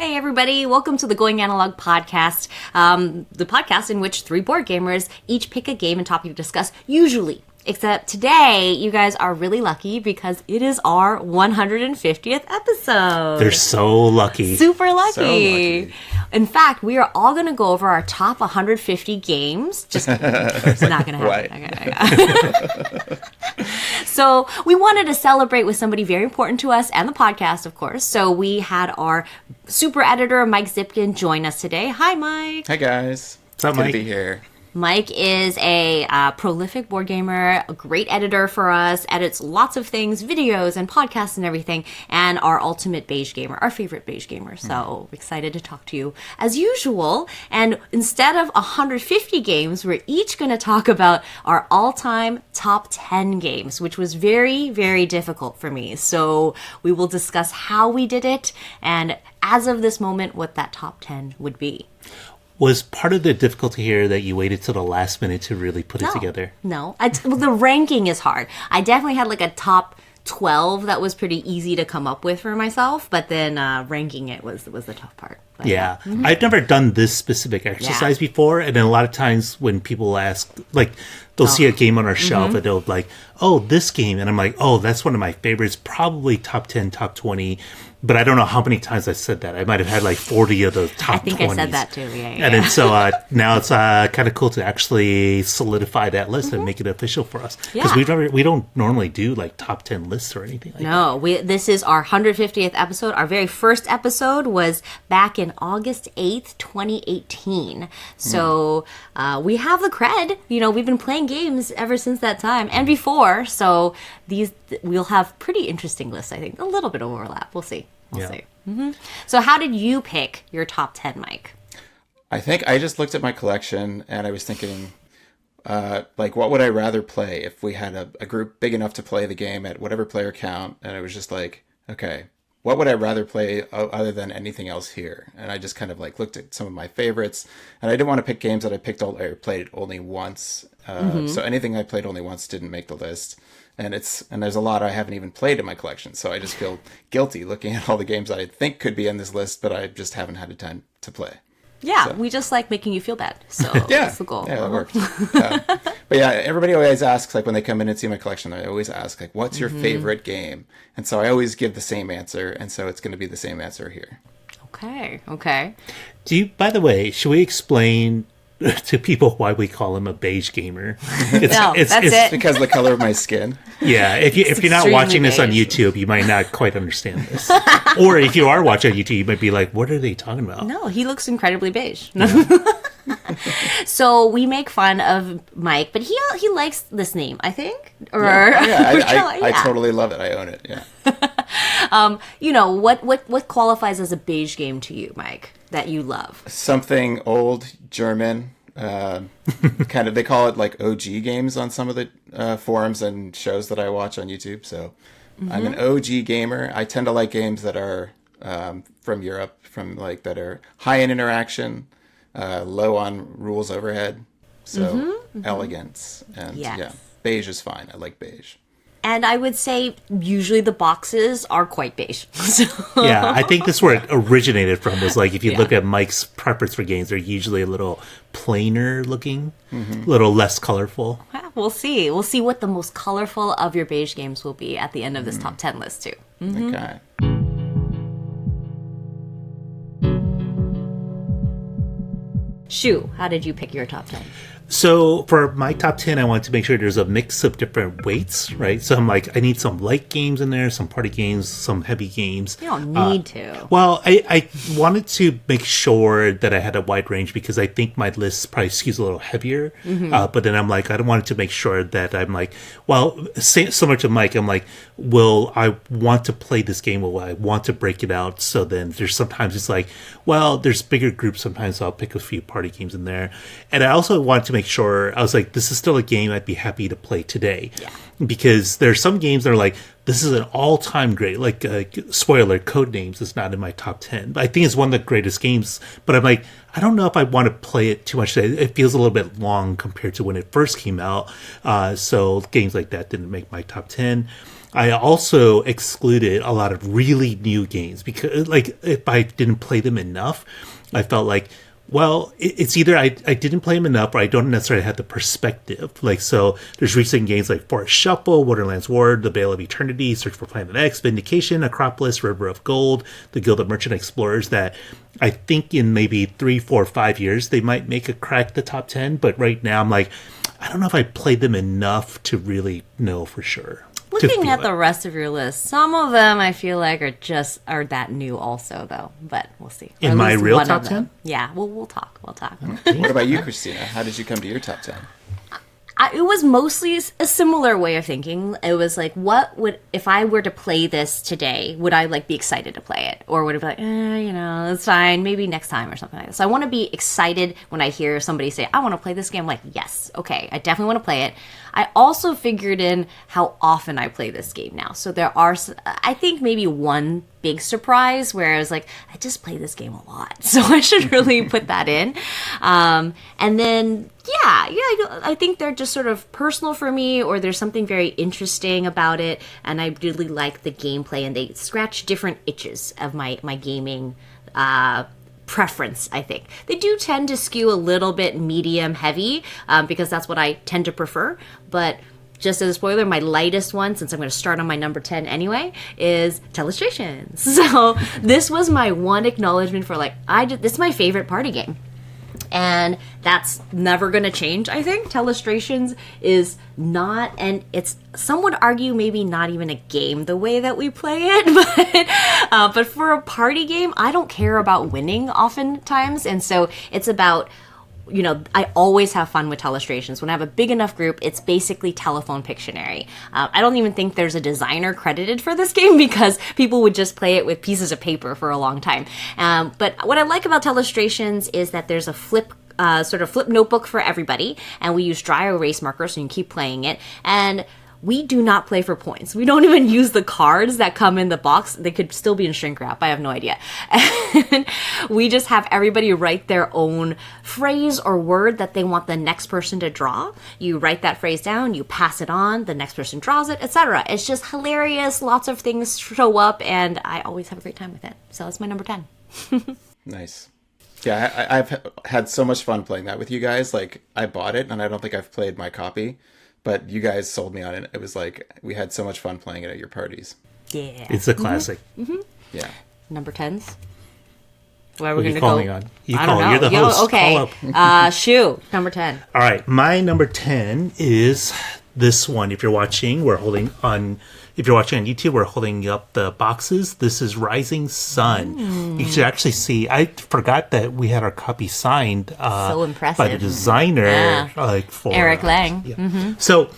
Hey everybody, welcome to the Going Analog podcast, the podcast in which three board gamers each pick a game and topic to discuss, usually. Except today, you guys are really lucky because it is our 150th episode. They're so lucky. Super lucky. So lucky. In fact, we are all going to go over our top 150 games. Just kidding. It's not going to happen. Right. So we wanted to celebrate with somebody very important to us and the podcast, of course. So we had our super editor, Mike Zipkin, join us today. Hi, Mike. Hi, guys. What's up, Good Mike? to be here. Mike is a prolific board gamer, a great editor for us, edits lots of things, videos and podcasts and everything, and our ultimate Beige gamer, our favorite Beige gamer. So excited to talk to you as usual. And instead of 150 games, we're each going to talk about our all-time top 10 games, which was very, very difficult for me. So we will discuss how we did it and as of this moment, what that top 10 would be. Was part of the difficulty here that you waited till the last minute to really put it together? No. Well, the ranking is hard. I definitely had like a top 12 that was pretty easy to come up with for myself, but then ranking it was the tough part. But, Yeah. I've never done this specific exercise before, and then a lot of times when people ask, like, they'll see a game on our shelf and they'll be like, oh, this game, and I'm like, oh, that's one of my favorites, probably top 10, top 20, but I don't know how many times I said that. I might have had like 40 of those top 20s. I think 20s. I said that too, yeah. And then so now it's kind of cool to actually solidify that list and make it official for us. Because we don't normally do like top 10 lists or anything like that. No, this is our 150th episode. Our very first episode was back in August 8th, 2018. So we have the cred. You know, we've been playing games ever since that time and before. So we'll have pretty interesting lists, I think. A little bit of overlap. We'll see. We'll see. So how did you pick your top 10, Mike? I think I just looked at my collection and I was thinking, like, what would I rather play if we had a group big enough to play the game at whatever player count? And it was just like, okay, what would I rather play other than anything else here? And I just kind of like looked at some of my favorites, and I didn't want to pick games that I played only once. So anything I played only once didn't make the list. And there's a lot I haven't even played in my collection, so I just feel guilty looking at all the games that I think could be on this list, but I just haven't had the time to play. Yeah, we just like making you feel bad. So that's the goal. Yeah, that worked. But yeah, everybody always asks, like when they come in and see my collection, they always ask, like, what's your favorite game? And so I always give the same answer, and so it's going to be the same answer here. Okay. By the way, should we explain to people why we call him a beige gamer? It's it. Because of the color of my skin. Yeah, if you're not extremely watching this on beige. YouTube, you might not quite understand this. Or if you are watching on YouTube, you might be like, what are they talking about? No, he looks incredibly beige. So we make fun of Mike, but he likes this name, I think. I totally love it. I own it. Yeah. You know, what qualifies as a beige game to you, Mike, that you love? Something old German. Kind of, they call it like OG games on some of the forums and shows that I watch on YouTube. So I'm an OG gamer. I tend to like games that are from Europe, that are high in interaction, low on rules overhead. So elegance and beige is fine. I like beige. And I would say usually the boxes are quite beige. So. Yeah, I think that's where it originated from. Was like if you look at Mike's preference for games, they're usually a little plainer looking, a little less colorful. Well, we'll see. We'll see what the most colorful of your beige games will be at the end of this top 10 list too. Okay. Shu, how did you pick your top 10? So for my top 10, I want to make sure there's a mix of different weights, right? So I'm like, I need some light games in there, some party games, some heavy games. You don't need to. Well, I wanted to make sure that I had a wide range because I think my list probably skews a little heavier. But then I'm like, I wanted to make sure that I'm like, well, similar to Mike, I'm like, will I want to play this game? Will I want to break it out? So then there's sometimes it's like, well, there's bigger groups. Sometimes I'll pick a few party games in there. And I also want to make make sure, I was like, this is still a game I'd be happy to play today. Yeah. Because there's some games that are like, this is an all-time great, like, spoiler, Codenames is not in my top 10. But I think it's one of the greatest games. But I'm like, I don't know if I want to play it too much. It feels a little bit long compared to when it first came out. So games like that didn't make my top 10. I also excluded a lot of really new games because, like, if I didn't play them enough, I felt like, well, it's either I didn't play them enough or I don't necessarily have the perspective. Like, so there's recent games like Forest Shuffle, Borderlands Ward, The Veil of Eternity, Search for Planet X, Vindication, Acropolis, River of Gold, The Guild of Merchant Explorers that I think in maybe 3, 4, 5 years they might make a crack the top 10. But right now I'm like, I don't know if I played them enough to really know for sure. Looking at the rest of your list, some of them I feel like are that new also though, but we'll see. In my real top 10? Yeah, we'll talk. We'll talk. What about you, Christina? How did you come to your top 10? It was mostly a similar way of thinking. It was like, if I were to play this today, would I like be excited to play it? Or would it be like, it's fine, maybe next time or something like that. So I want to be excited when I hear somebody say, I want to play this game. I'm like, yes, okay, I definitely want to play it. I also figured in how often I play this game now. So there are, I think maybe one big surprise where I was like, I just play this game a lot. So I should really put that in. And then, I think they're just sort of personal for me, or there's something very interesting about it. And I really like the gameplay, and they scratch different itches of my gaming preference, I think. They do tend to skew a little bit medium heavy because that's what I tend to prefer. But just as a spoiler, my lightest one, since I'm going to start on my number 10 anyway, is Telestrations. So this was my one acknowledgement for this is my favorite party game. And that's never going to change, I think. Telestrations is not, and it's, some would argue maybe not even a game the way that we play it, but for a party game, I don't care about winning oftentimes. And so it's about, I always have fun with Telestrations. When I have a big enough group, it's basically telephone Pictionary. I don't even think there's a designer credited for this game because people would just play it with pieces of paper for a long time. But what I like about Telestrations is that there's a flip notebook for everybody, and we use dry erase markers so you can keep playing it. And we do not play for points. We don't even use the cards that come in the box. They could still be in shrink wrap. I have no idea. And we just have everybody write their own phrase or word that they want the next person to draw. You write that phrase down, you pass it on, the next person draws it, etc. It's just hilarious. Lots of things show up, and I always have a great time with it. So that's my number 10. Nice. Yeah, I've had so much fun playing that with you guys. Like, I bought it, and I don't think I've played my copy. But you guys sold me on it. It was like, we had so much fun playing it at your parties. Yeah. It's a classic. Mm-hmm. Yeah. Number 10s? Where are we going to go? On? You I call. don't know. You're the host. Okay. Call up. Shu, number 10. All right. My number 10 is this one. If you're watching, if you're watching on YouTube, we're holding up the boxes. This is Rising Sun. You should actually see. I forgot that we had our copy signed so impressive. by the designer, for Eric Lang. Yeah. Mm-hmm. So,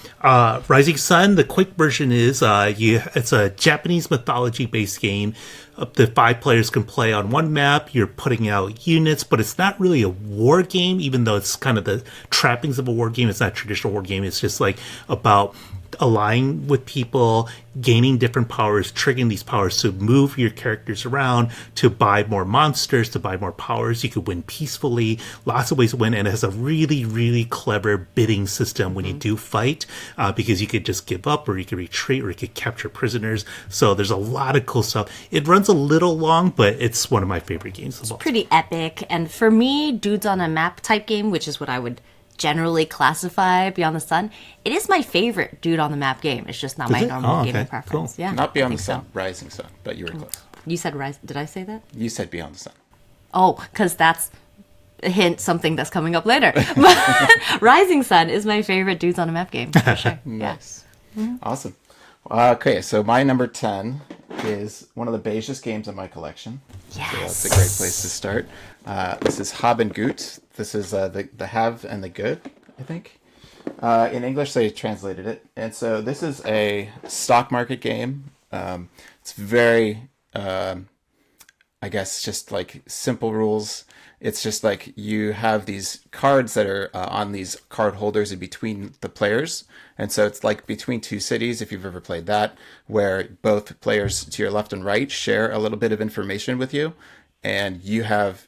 Rising Sun. The quick version is it's a Japanese mythology-based game. Up to 5 players can play on one map. You're putting out units, but it's not really a war game, even though it's kind of the trappings of a war game. It's not a traditional war game. It's just like about aligning with people, gaining different powers, triggering these powers to move your characters around, to buy more monsters, to buy more powers. You could win peacefully, lots of ways to win, and it has a really, really clever bidding system when you do fight, because you could just give up, or you could retreat, or you could capture prisoners. So there's a lot of cool stuff. It runs a little long, but it's one of my favorite games of all. It's pretty epic, and for me, Dudes on a Map type game, which is what I would generally classify Beyond the Sun, it is my favorite Dude on the Map game. It's just not my normal gaming preference. Cool. Yeah, not Beyond the Sun, so. Rising Sun, but you were close. You said Rise. Did I say that? You said Beyond the Sun. Oh, because that's a hint, something that's coming up later. But Rising Sun is my favorite Dudes on a Map game, for sure. Nice. Yeah. Awesome. Okay, so my number 10 is one of the Beigest games in my collection. Yes. So that's a great place to start. This is Hab and Gut. This is the Have and the Good, I think. In English, they translated it. And so this is a stock market game. It's very I guess, just like simple rules. It's just like you have these cards that are on these card holders in between the players. And so it's like between two cities, if you've ever played that, where both players to your left and right share a little bit of information with you. And you have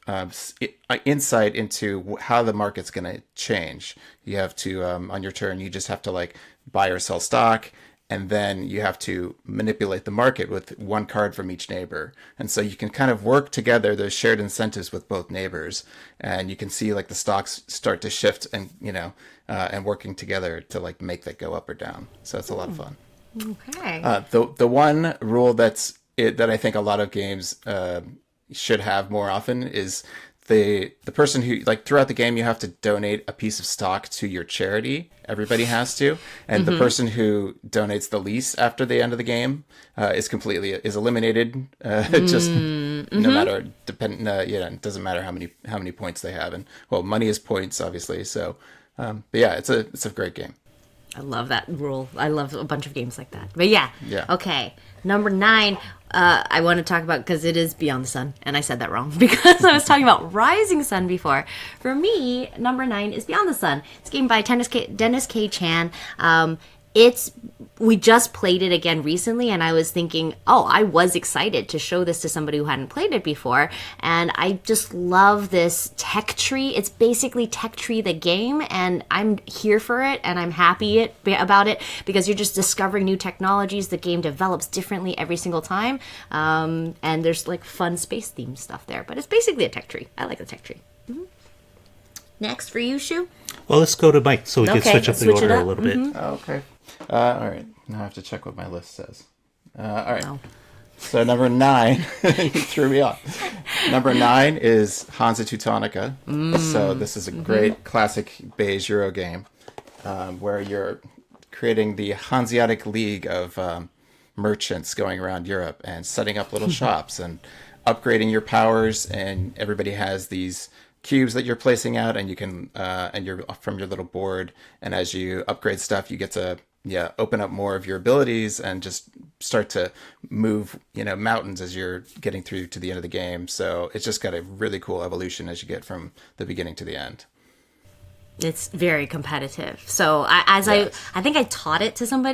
insight into how the market's going to change. You have to, on your turn, you just have to like buy or sell stock. And then you have to manipulate the market with one card from each neighbor. And so you can kind of work together those shared incentives with both neighbors. And you can see like the stocks start to shift and, and working together to like make that go up or down. So it's a lot of fun. Okay. The one rule that I think a lot of games should have more often is the person who, like, throughout the game you have to donate a piece of stock to your charity. Everybody has to, and the person who donates the least after the end of the game is eliminated. Just no matter it doesn't matter how many points they have, and well, money is points, obviously. So, but yeah, it's a great game. I love that rule. I love a bunch of games like that. But yeah. Okay. Number 9, I want to talk about, because it is Beyond the Sun, and I said that wrong because I was talking about Rising Sun before. For me, number 9 is Beyond the Sun. It's a game by Dennis K. Chan. We just played it again recently, and I was thinking, I was excited to show this to somebody who hadn't played it before, and I just love this tech tree. It's basically Tech Tree the game, and I'm here for it, and I'm happy about it, because you're just discovering new technologies. The game develops differently every single time, and there's like fun space themed stuff there, but it's basically a tech tree. I like the tech tree. Next for you, Shu? Well, let's go to Mike so we can switch up the order a little bit. Okay. All right. Now I have to check what my list says. All right. Oh. So number 9, you threw me off. Number 9 is Hansa Teutonica. So this is a great classic beige Euro game where you're creating the Hanseatic League of merchants going around Europe and setting up little shops and upgrading your powers. And everybody has these cubes that you're placing out, and you can and you're from your little board. And as you upgrade stuff, you get to open up more of your abilities and just start to move, mountains as you're getting through to the end of the game. So it's just got a really cool evolution as you get from the beginning to the end. It's very competitive. So I think I taught it to some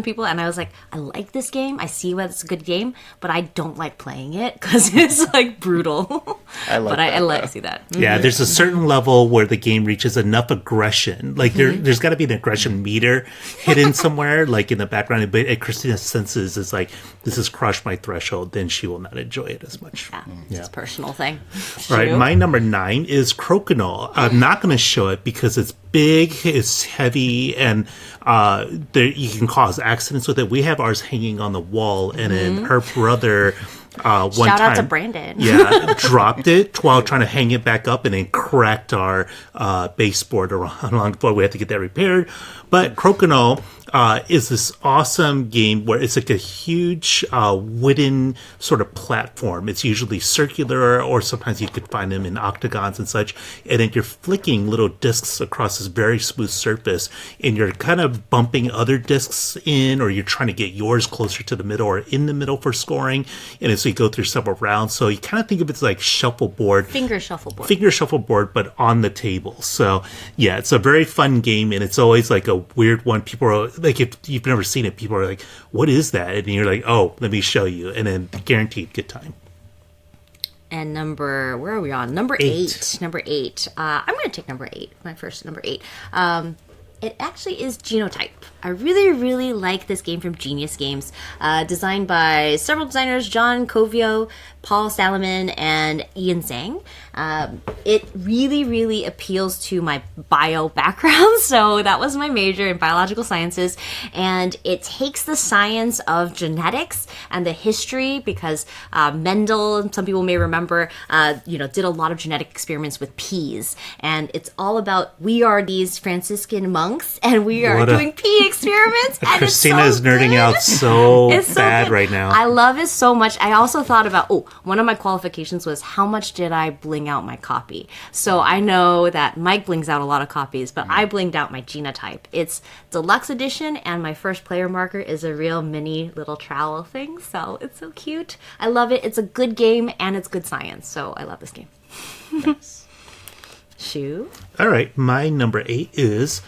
people, and I was like, I like this game. I see why it's a good game, but I don't like playing it because it's like brutal. I see that. Yeah, there's a certain level where the game reaches enough aggression. Like there's got to be an aggression meter hidden somewhere, like in the background. But Christina senses is like, this has crossed my threshold, then she will not enjoy it as much. It's a personal thing. Right. My number 9 is Crokinole. I'm not going to show it because it's big, it's heavy, and you can cause accidents with it. We have ours hanging on the wall, and then her brother Shout out to Brandon. Dropped it while trying to hang it back up, and then cracked our baseboard along the floor. We had to get that repaired. But Crokinole is this awesome game where it's like a huge wooden sort of platform. It's usually circular, or sometimes you could find them in octagons and such. And then you're flicking little discs across this very smooth surface, and you're kind of bumping other discs in, or you're trying to get yours closer to the middle or in the middle for scoring. And as you go through several rounds, so you kind of think of it as like shuffleboard. Finger shuffleboard, but on the table. So yeah, it's a very fun game, and it's always like a weird one. People are like, if you've never seen it, people are like, what is that? And you're like, oh, let me show you. And then guaranteed good time. And where are we on? Number 8. Number 8. I'm going to take number 8. My first number 8. It actually is Genotype. I really, really like this game from Genius Games. Designed by several designers, John Covio, Paul Salomon, and Ian Zhang. It really, really appeals to my bio background. So that was my major in biological sciences. And it takes the science of genetics and the history, because Mendel, some people may remember, did a lot of genetic experiments with peas. And it's all about, we are these Franciscan monks, and we are doing pea experiments. And Christina is nerding out so bad right now. I love it so much. I also thought about, one of my qualifications was how much did I bling out my copy. So I know that Mike blings out a lot of copies, but I blinged out my genotype. It's deluxe edition, and my first player marker is a real mini little trowel thing. So it's so cute. I love it. It's a good game, and it's good science. So I love this game. Nice. Shu? All right, my number 8 is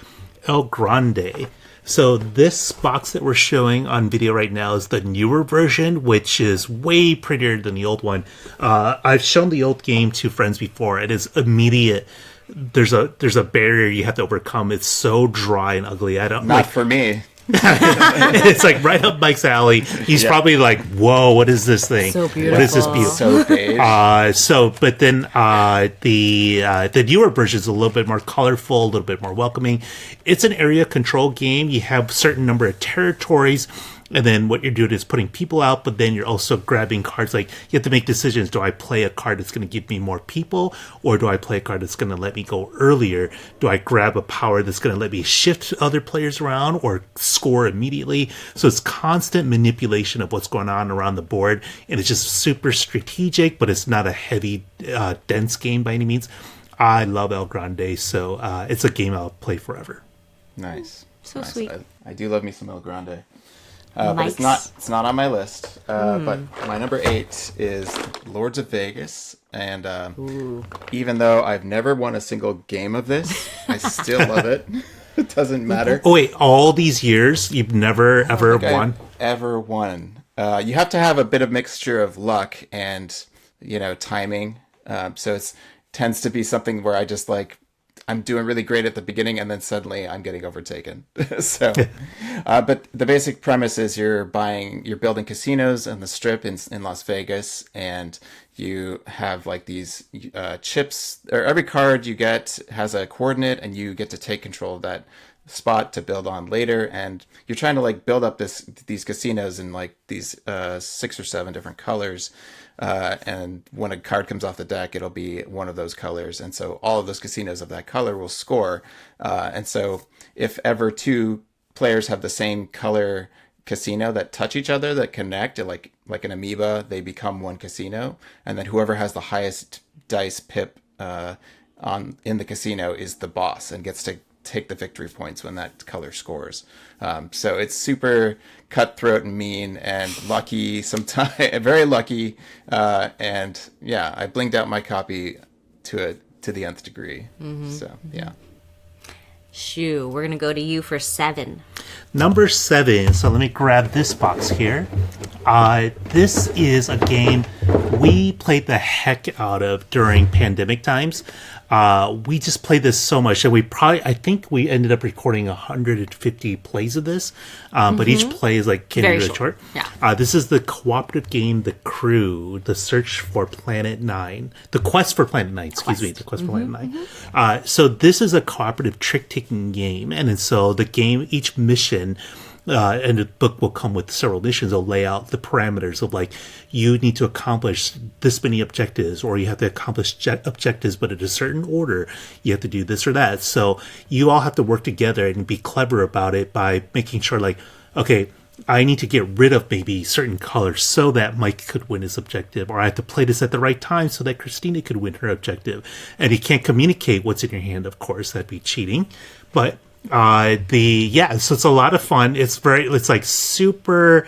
El Grande. So this box that we're showing on video right now is the newer version, which is way prettier than the old one. I've shown the old game to friends before. It is immediate. There's a barrier you have to overcome. It's so dry and ugly. Not for me. It's like right up Mike's alley. He's probably like, "Whoa, what is this thing? So beautiful. What is this beautiful?" So beige. But then the newer version is a little bit more colorful, a little bit more welcoming. It's an area control game. You have a certain number of territories. And then what you're doing is putting people out, but then you're also grabbing cards. Like, you have to make decisions. Do I play a card that's going to give me more people? Or do I play a card that's going to let me go earlier? Do I grab a power that's going to let me shift other players around or score immediately? So it's constant manipulation of what's going on around the board. And it's just super strategic, but it's not a heavy, dense game by any means. I love El Grande, so it's a game I'll play forever. Nice. So nice. sweet. I do love me some El Grande. But it's not on my list. But my number 8 is Lords of Vegas, and even though I've never won a single game of this, I still love it. It doesn't matter. Oh wait, all these years you've never ever won? Ever won? You have to have a bit of mixture of luck and timing. So it tends to be something where I just like. I'm doing really great at the beginning, and then suddenly I'm getting overtaken. So, but the basic premise is you're building casinos on the Strip in Las Vegas, and you have like these chips, or every card you get has a coordinate, and you get to take control of that spot to build on later. And you're trying to like build up these casinos in like these 6 or 7 different colors. And when a card comes off the deck, it'll be one of those colors. And so all of those casinos of that color will score. And so if ever 2 players have the same color casino that touch each other, that connect, like an amoeba, they become one casino. And then whoever has the highest dice pip in the casino is the boss and gets to take the victory points when that color scores. So it's super cutthroat and mean and lucky sometimes, very lucky. And yeah, I blinged out my copy to the nth degree. Mm-hmm. So yeah. Shu, we're going to go to you for 7. Number 7. So let me grab this box here. This is a game we played the heck out of during pandemic times. We just played this so much, and I think we ended up recording 150 plays of this. But each play is like really short. Yeah. This is the cooperative game, The Crew, The Search for Planet 9, The Quest for Planet 9. Excuse me, The Quest for Planet 9. So this is a cooperative trick-taking game, and so the game, each mission. And the book will come with several missions. They'll lay out the parameters of like, you need to accomplish this many objectives, or you have to accomplish objectives, but in a certain order. You have to do this or that. So you all have to work together and be clever about it by making sure like, okay, I need to get rid of maybe certain colors so that Mike could win his objective, or I have to play this at the right time so that Christina could win her objective. And you can't communicate what's in your hand, of course, that'd be cheating. But so it's a lot of fun. It's like super,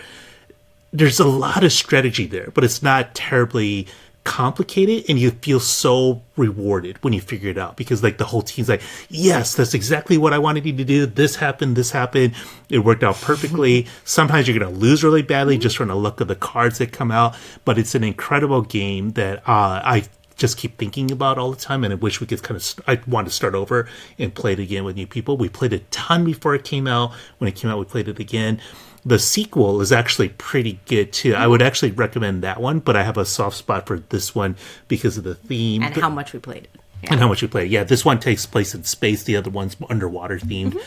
there's a lot of strategy there, but it's not terribly complicated, and you feel so rewarded when you figure it out, because like the whole team's like, yes, that's exactly what I wanted you to do. This happened, it worked out perfectly. Sometimes you're going to lose really badly just from the luck of the cards that come out, but it's an incredible game that I just keep thinking about all the time, and I wish we could I want to start over and play it again with new people. We played a ton before it came out. When it came out, we played it again. The sequel is actually pretty good too. I would actually recommend that one, but I have a soft spot for this one because of the theme and how much we played it. Yeah. And how much we play. Yeah, this one takes place in space. The other one's underwater themed.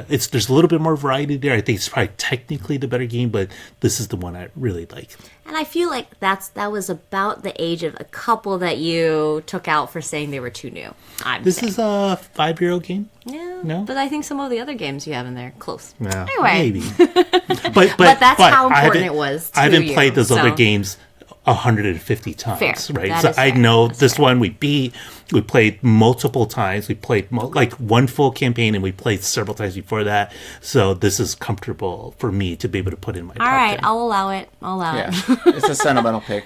There's a little bit more variety there. I think it's probably technically the better game, but this is the one I really like. And I feel like that was about the age of a couple that you took out for saying they were too new. This is a 5-year-old game? Yeah. No? But I think some of the other games you have in there, close. Yeah, anyway. maybe. but that's how important it was to I haven't played those other games 150 times, Fair. right? That So is I fair. know That's this fair. one we beat. We played multiple times. We played like one full campaign, and we played several times before that. So this is comfortable for me to be able to put in my top All right, 10. I'll allow it. I'll allow Yeah, it. it's a sentimental pick.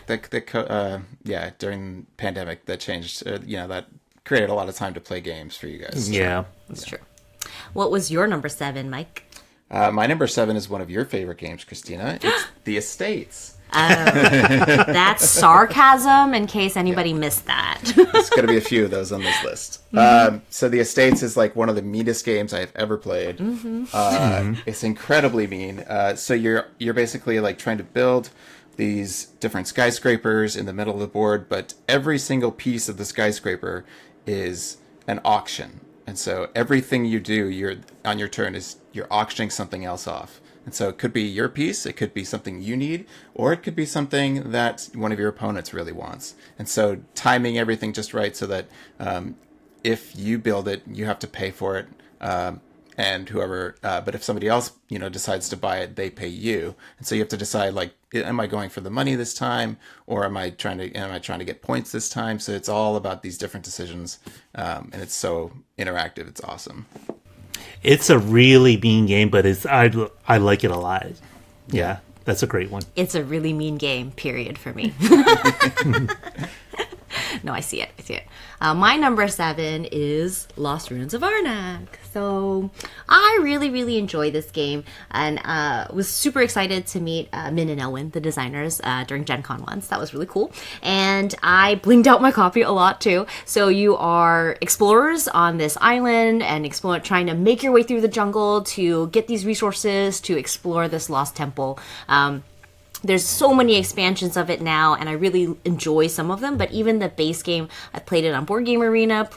Yeah, during the pandemic, that changed. That created a lot of time to play games for you guys. Yeah. That's true. What was your number 7, Mike? My number 7 is one of your favorite games, Christina. It's The Estates. That's sarcasm, in case anybody missed that. There's going to be a few of those on this list. So The Estates is like one of the meanest games I've ever played. It's incredibly mean. So you're basically like trying to build these different skyscrapers in the middle of the board, but every single piece of the skyscraper is an auction. And so everything you do, on your turn is you're auctioning something else off. And so it could be your piece, it could be something you need, or it could be something that one of your opponents really wants. And so timing everything just right so that if you build it, you have to pay for it. And whoever, but if somebody else, decides to buy it, they pay you. And so you have to decide, like, am I going for the money this time, or am I trying to get points this time? So it's all about these different decisions, and it's so interactive. It's awesome. It's a really mean game, but I like it a lot. Yeah, that's a great one. It's a really mean game, period, for me. No, I see it. My number 7 is Lost Ruins of Arnak. So I really, really enjoy this game, and was super excited to meet Min and Elwin, the designers, during Gen Con once. That was really cool. And I blinged out my copy a lot too. So you are explorers on this island and trying to make your way through the jungle to get these resources to explore this lost temple. There's so many expansions of it now, and I really enjoy some of them. But even the base game, I played it on Board Game Arena,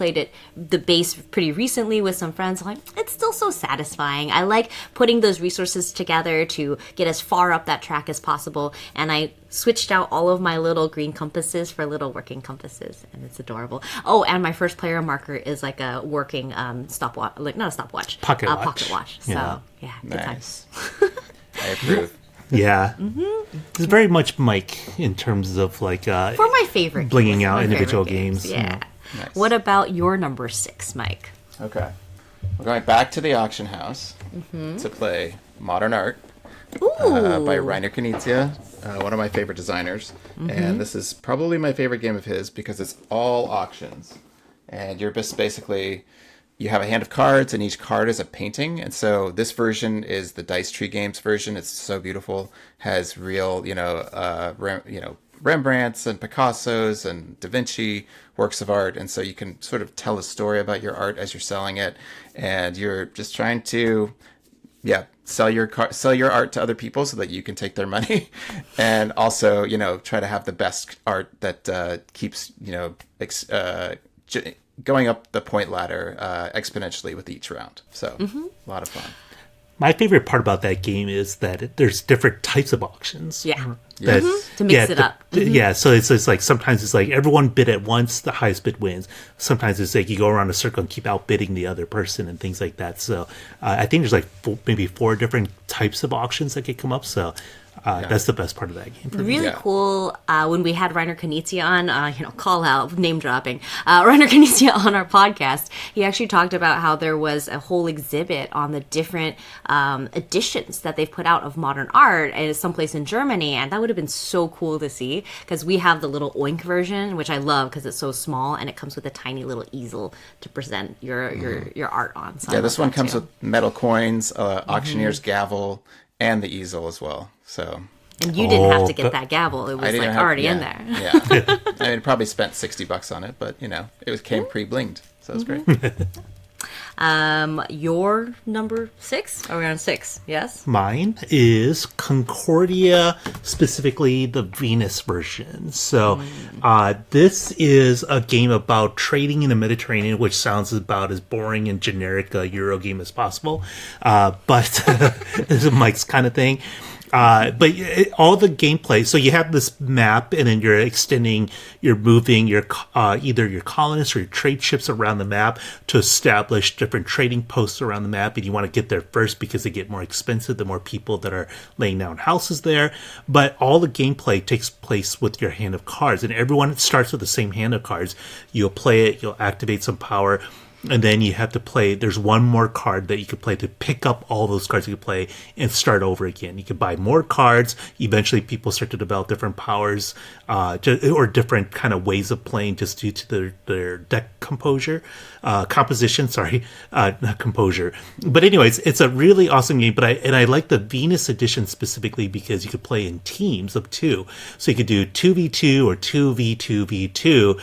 the base pretty recently with some friends. It's still so satisfying. I like putting those resources together to get as far up that track as possible. And I switched out all of my little green compasses for little working compasses, and it's adorable. Oh, and my first player marker is like a working stopwatch, like not a stopwatch, Pocket watch. Pocket watch. So yeah, good Nice. times. I approve. Yeah. It's very much Mike in terms of like For my favorite blinging games, out my individual favorite games. Yeah. Nice. What about your number 6, Mike? Okay. We're going back to the auction house to play Modern Art by Rainer Knizia, one of my favorite designers. And this is probably my favorite game of his because it's all auctions. And you're just basically, you have a hand of cards, and each card is a painting. And so this version is the Dice Tree Games version. It's so beautiful. Has real, Rembrandts and Picassos and Da Vinci works of art. And so you can sort of tell a story about your art as you're selling it. And you're just trying to, sell your art to other people so that you can take their money. And also, try to have the best art that keeps, going up the point ladder exponentially with each round. So a lot of fun. My favorite part about that game is that there's different types of auctions. Yeah. That, To mix it up. Yeah, so it's like sometimes it's like everyone bid at once, the highest bid wins. Sometimes it's like you go around a circle and keep outbidding the other person and things like that. So I think there's like maybe 4 different types of auctions that could come up. So that's the best part of that game for me. Really cool. When we had Rainer Knizia on, call out, name dropping, Rainer Knizia on our podcast, he actually talked about how there was a whole exhibit on the different editions that they've put out of modern art someplace in Germany. And that would have been so cool to see because we have the little Oink version, which I love because it's so small and it comes with a tiny little easel to present your art on. So This one comes with metal coins, auctioneer's gavel, and the easel as well. So, and you didn't have to get that gavel; it was already in there. Yeah, I mean, probably spent $60 on it, but it came pre-blinged, so it was great. Your number 6? Are we on 6? Yes. Mine is Concordia, specifically the Venus version. So this is a game about trading in the Mediterranean, which sounds about as boring and generic a Euro game as possible. But it's a Mike's kind of thing. But all the gameplay, so you have this map, and then you're moving your either your colonists or your trade ships around the map to establish different trading posts around the map, and you want to get there first because they get more expensive the more people that are laying down houses there. But all the gameplay takes place with your hand of cards, and everyone starts with the same hand of cards. You'll play it, you'll activate some power, and then you have to play. There's one more card that you could play to pick up all those cards you could play and start over again. You could buy more cards. Eventually, people start to develop different powers or different kind of ways of playing just due to their deck composition. Sorry, not composure. But anyways, it's a really awesome game. But I like the Venus edition specifically because you could play in teams of 2. So you could do 2v2 or 2v2v2.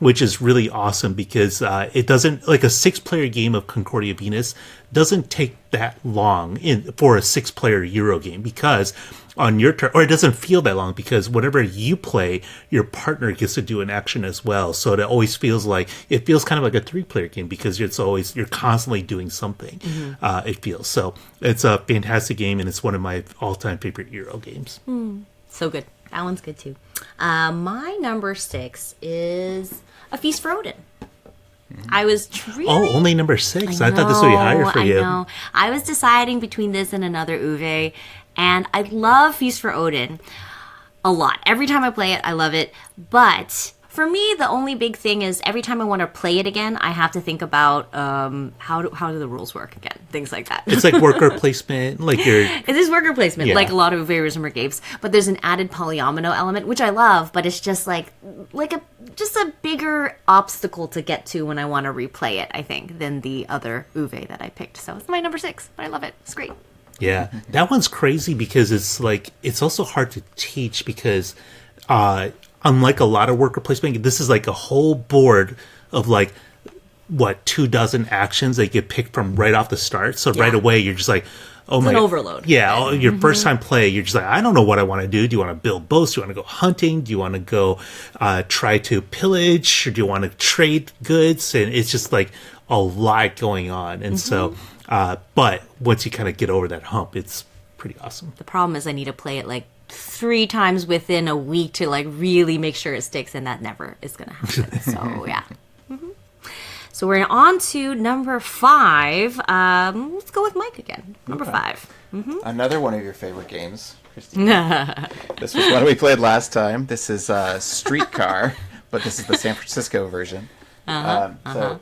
Which is really awesome because it doesn't, like a 6-player game of Concordia Venus doesn't take that long for a 6-player Euro game, because on your turn, or it doesn't feel that long because whenever you play, your partner gets to do an action as well. So it always feels kind of like a 3-player game because you're constantly doing something. It feels so. It's a fantastic game, and it's one of my all-time favorite Euro games. So good. That one's good too. My number 6 is A Feast for Odin. I was only number 6. I thought this would be higher for you. I know. I was deciding between this and another Uwe, and I love Feast for Odin a lot. Every time I play it, I love it. But for me, the only big thing is every time I want to play it again, I have to think about how do the rules work again, things like that. It's like worker placement, It is worker placement, Yeah. like a lot of Uwe Rosenberg games. But there's an added polyomino element, which I love, but it's just like a bigger obstacle to get to when I want to replay it, I think, than the other Uwe that I picked. So it's my number 6, but I love it. It's great. Yeah, that one's crazy because it's also hard to teach because unlike a lot of worker placement, this is like a whole board of 24 actions that you get picked from right off the start. So right away you're just like, It's an overload. Yeah, your first time play, you're just like, I don't know what I want to do. Do you want to build boats? Do you want to go hunting? Do you want to go try to pillage? Or do you want to trade goods? And it's just like a lot going on. And so, but once you kind of get over that hump, it's pretty awesome. The problem is I need to play it 3 times within a week to really make sure it sticks, and that never is going to happen. So yeah. So we're on to number 5. Let's go with Mike again. Number 5. Another one of your favorite games, Christine. This was one we played last time. This is Streetcar, but this is the San Francisco version. Highly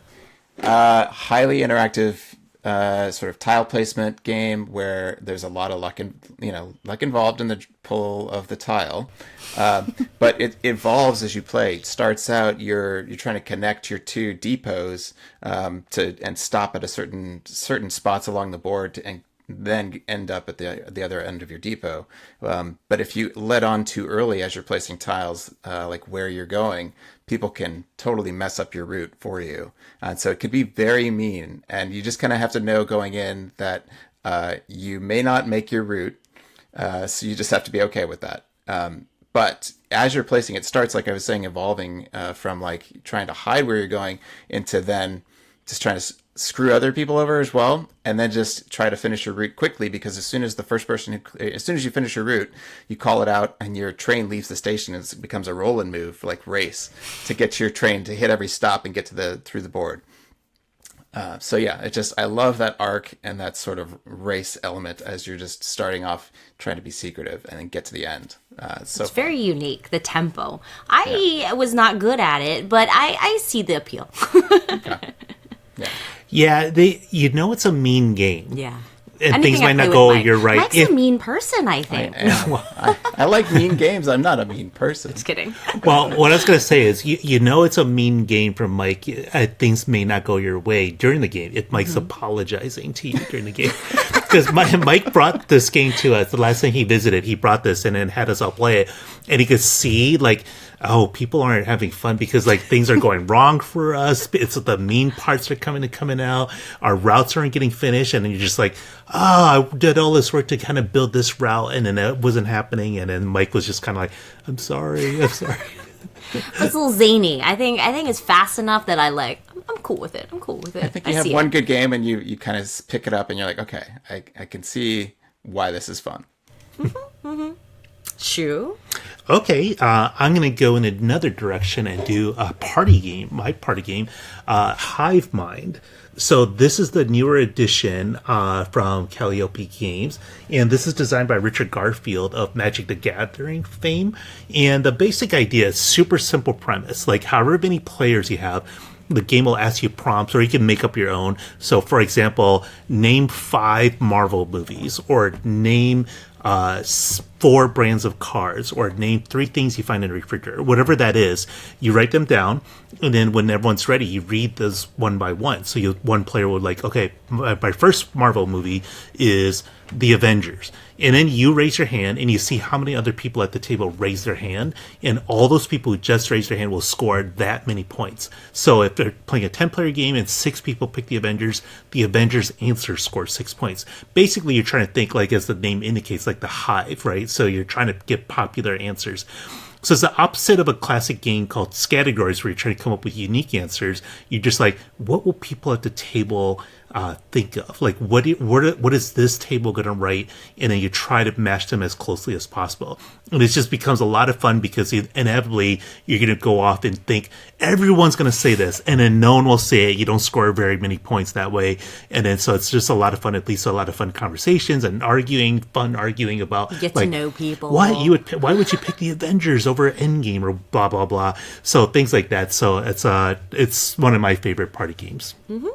interactive sort of tile placement game where there's a lot of luck involved in the pull of the tile, but it evolves as you play. It starts out you're trying to connect your 2 depots and stop at a certain spots along the board and then end up at the other end of your depot. But if you let on too early as you're placing tiles, like where you're going, people can totally mess up your route for you. And so it could be very mean. And you just kind of have to know going in that you may not make your route. So you just have to be okay with that. But as you're placing, it starts, like I was saying, evolving from trying to hide where you're going into then just trying to screw other people over as well, and then just try to finish your route quickly, because as soon as you finish your route, you call it out and your train leaves the station and it becomes a roll and move, race to get your train to hit every stop and get through the board. So yeah, I love that arc and that sort of race element as you're just starting off trying to be secretive and then get to the end. It's very unique, the tempo. I was not good at it, but I see the appeal. Okay. Yeah, it's a mean game. Yeah. And Anything things I might not play go with your right. Mike's a mean person, I think. I like mean games. I'm not a mean person. Just kidding. Well, what I was going to say is, it's a mean game from Mike. Things may not go your way during the game if Mike's apologizing to you during the game. Because Mike brought this game to us. The last time he visited, he brought this and then had us all play it. And he could see, people aren't having fun because things are going wrong for us. It's the mean parts are coming out. Our routes aren't getting finished, and then you're just I did all this work to kind of build this route, and then it wasn't happening. And then Mike was just kind of I'm sorry. It's a little zany. I think it's fast enough that I'm cool with it. I think you have one good game and you kind of pick it up and you're like, okay, I can see why this is fun. Shu? Okay, I'm going to go in another direction and do a party game, my party game, Hive Mind. So this is the newer edition from Calliope Games, and this is designed by Richard Garfield of Magic the Gathering fame. And the basic idea is super simple premise, like however many players you have, the game will ask you prompts, or you can make up your own. So, for example, name 5 Marvel movies, or name 4 brands of cars, or name 3 things you find in a refrigerator. Whatever that is, you write them down, and then when everyone's ready, you read those one by one. So one player would like, okay, my first Marvel movie is The Avengers. And then you raise your hand, and you see how many other people at the table raise their hand, and all those people who just raised their hand will score that many points. So if they're playing a 10-player game and 6 people pick the Avengers answer scores 6 points. Basically, you're trying to think, like as the name indicates, like the hive, right? So you're trying to get popular answers. So it's the opposite of a classic game called Categories, where you're trying to come up with unique answers. You're just like, what will people at the table think of? Like, what is this table going to write? And then you try to match them as closely as possible. And it just becomes a lot of fun because inevitably you're going to go off and think everyone's going to say this, and then no one will say it. You don't score very many points that way. And then so it's just a lot of fun, at least a lot of fun conversations and fun arguing about Get like, to know people. why would you pick the Avengers over Endgame or blah blah blah. So things like that. So it's one of my favorite party games. Mm-hmm.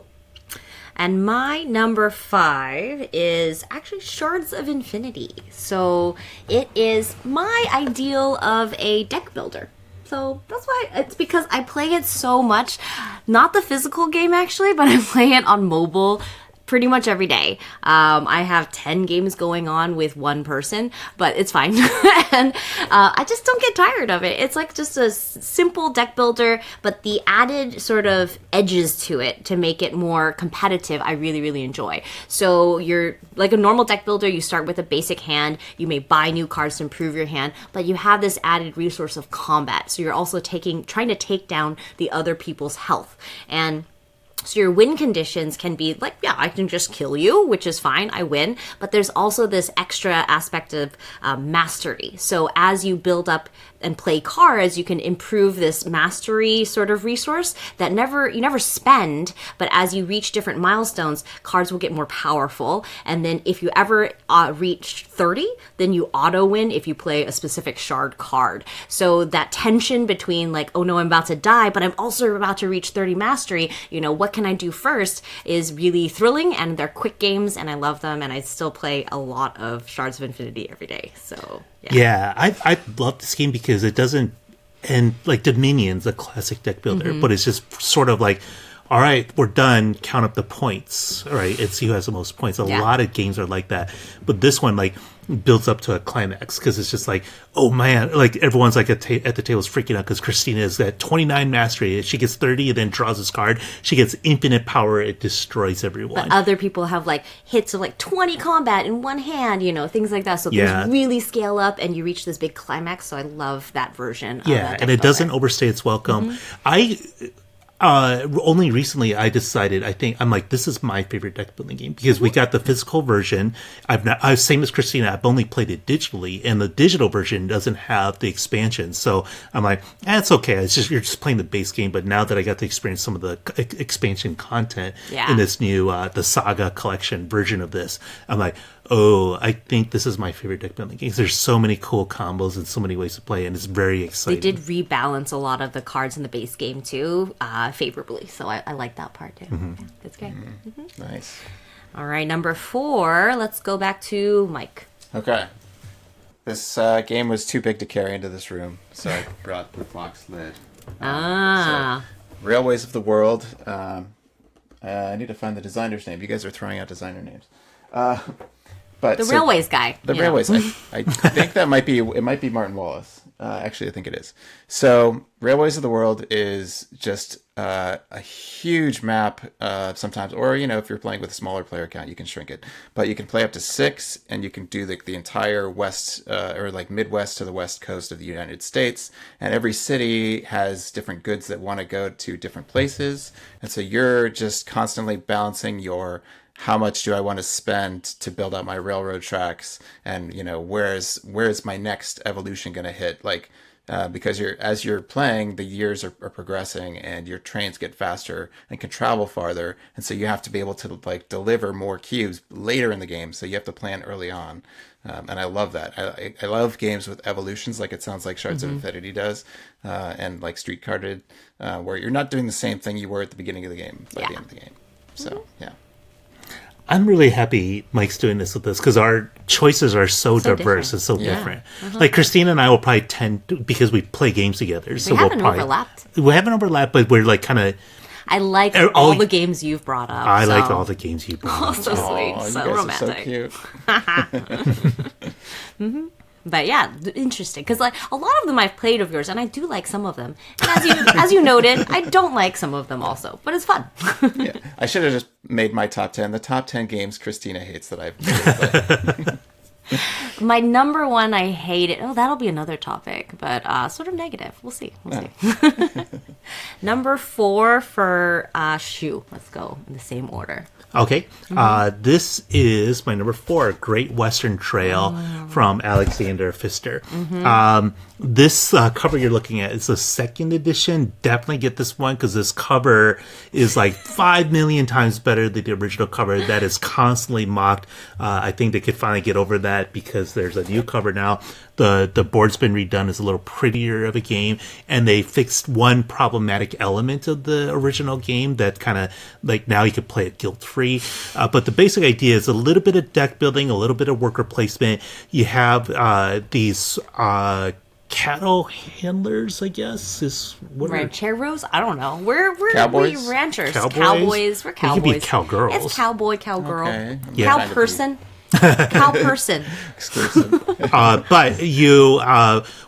And my number 5 is actually Shards of Infinity. So it is my ideal of a deck builder. So that's why, it's because I play it so much. Not the physical game actually, but I play it on mobile pretty much every day. I have 10 games going on with one person, but it's fine. And I just don't get tired of it. It's like just a simple deck builder, but the added sort of edges to it to make it more competitive, I really, really enjoy. So you're like a normal deck builder, you start with a basic hand, you may buy new cards to improve your hand, but you have this added resource of combat. So you're also trying to take down the other people's health. And so your win conditions can be like, yeah, I can just kill you, which is fine, I win. But there's also this extra aspect of mastery. So as you build up and play cards, you can improve this mastery sort of resource that you never spend, but as you reach different milestones, cards will get more powerful. And then if you ever reach 30, then you auto win if you play a specific shard card. So that tension between like, oh no, I'm about to die, but I'm also about to reach 30 mastery, what can I do first, is really thrilling. And they're quick games and I love them, and I still play a lot of Shards of Infinity every day. So yeah, I love this game because it doesn't end like Dominion's a classic deck builder, but it's just sort of like, all right, we're done, count up the points. All right, it's who has the most points. A lot of games are like that, but this one like builds up to a climax because it's just like, oh man, like everyone's like at the table is freaking out because Christina is at 29 mastery. She gets 30 and then draws this card. She gets infinite power. It destroys everyone. But other people have like hits of like 20 combat in one hand, things like that. So things really scale up and you reach this big climax. So I love that version. Yeah, and it doesn't overstay its welcome. Only recently I decided, I'm like, this is my favorite deck building game because we got the physical version. Same as Christina, I've only played it digitally, and the digital version doesn't have the expansion. So I'm like, it's okay. You're just playing the base game. But now that I got to experience some of the expansion content in this new, the Saga collection version of this, I'm like, oh, I think this is my favorite deck building game. There's so many cool combos and so many ways to play, and it's very exciting. They did rebalance a lot of the cards in the base game too, favorably. So I like that part too. Yeah, that's great. Nice. All right, number 4. Let's go back to Mike. Okay. This game was too big to carry into this room, so I brought the box lid. So, Railways of the World. I need to find the designer's name. You guys are throwing out designer names. But the Railways guy. The Railways. I think that might be Martin Wallace. Actually, I think it is. So Railways of the World is just a huge map sometimes, or if you're playing with a smaller player count, you can shrink it. But you can play up to 6, and you can do the entire west or like Midwest to the west coast of the United States. And every city has different goods that want to go to different places, and so you're just constantly balancing your how much do I want to spend to build out my railroad tracks, and where's my next evolution going to hit, like. Because as you're playing, the years are progressing, and your trains get faster and can travel farther, and so you have to be able to like deliver more cubes later in the game. So you have to plan early on, and I love that. I love games with evolutions, like it sounds like Shards of Infinity does, and like Streetcar did, where you're not doing the same thing you were at the beginning of the game by the end of the game. So yeah. I'm really happy Mike's doing this with us because our choices are so diverse and so different. Like Christina and I will probably tend to, because we play games together. So haven't overlapped. We haven't overlapped, but we're like kind of. I like all the games you've brought up. I like all the games you brought up. So sweet, so romantic. You guys are so cute. But yeah, interesting, because like a lot of them I've played of yours, and I do like some of them. And as you noted, I don't like some of them also, but it's fun. Yeah, I should have just made my top 10. The top 10 games Christina hates that I've played. My number one, I hate it. Oh, that'll be another topic, but sort of negative. We'll see. Number 4 for Shoe. Let's go in the same order. Okay. This is my number 4, Great Western Trail from Alexander Pfister. This cover you're looking at is the 2nd edition. Definitely get this one because this cover is like 5 million times better than the original cover that is constantly mocked. I think they could finally get over that because there's a new cover now. The board's been redone as a little prettier of a game, and they fixed one problematic element of the original game that kind of like now you can play it guilt-free. But the basic idea is a little bit of deck building, a little bit of worker placement. You have these cattle handlers, I guess, is what rancheros. I don't know. We're Cowboys? we ranchers. Cowboys. We're cowboys. It could be cowgirls. It's cowboy, cowgirl, Okay. cow person. Cow person. Exclusive. But you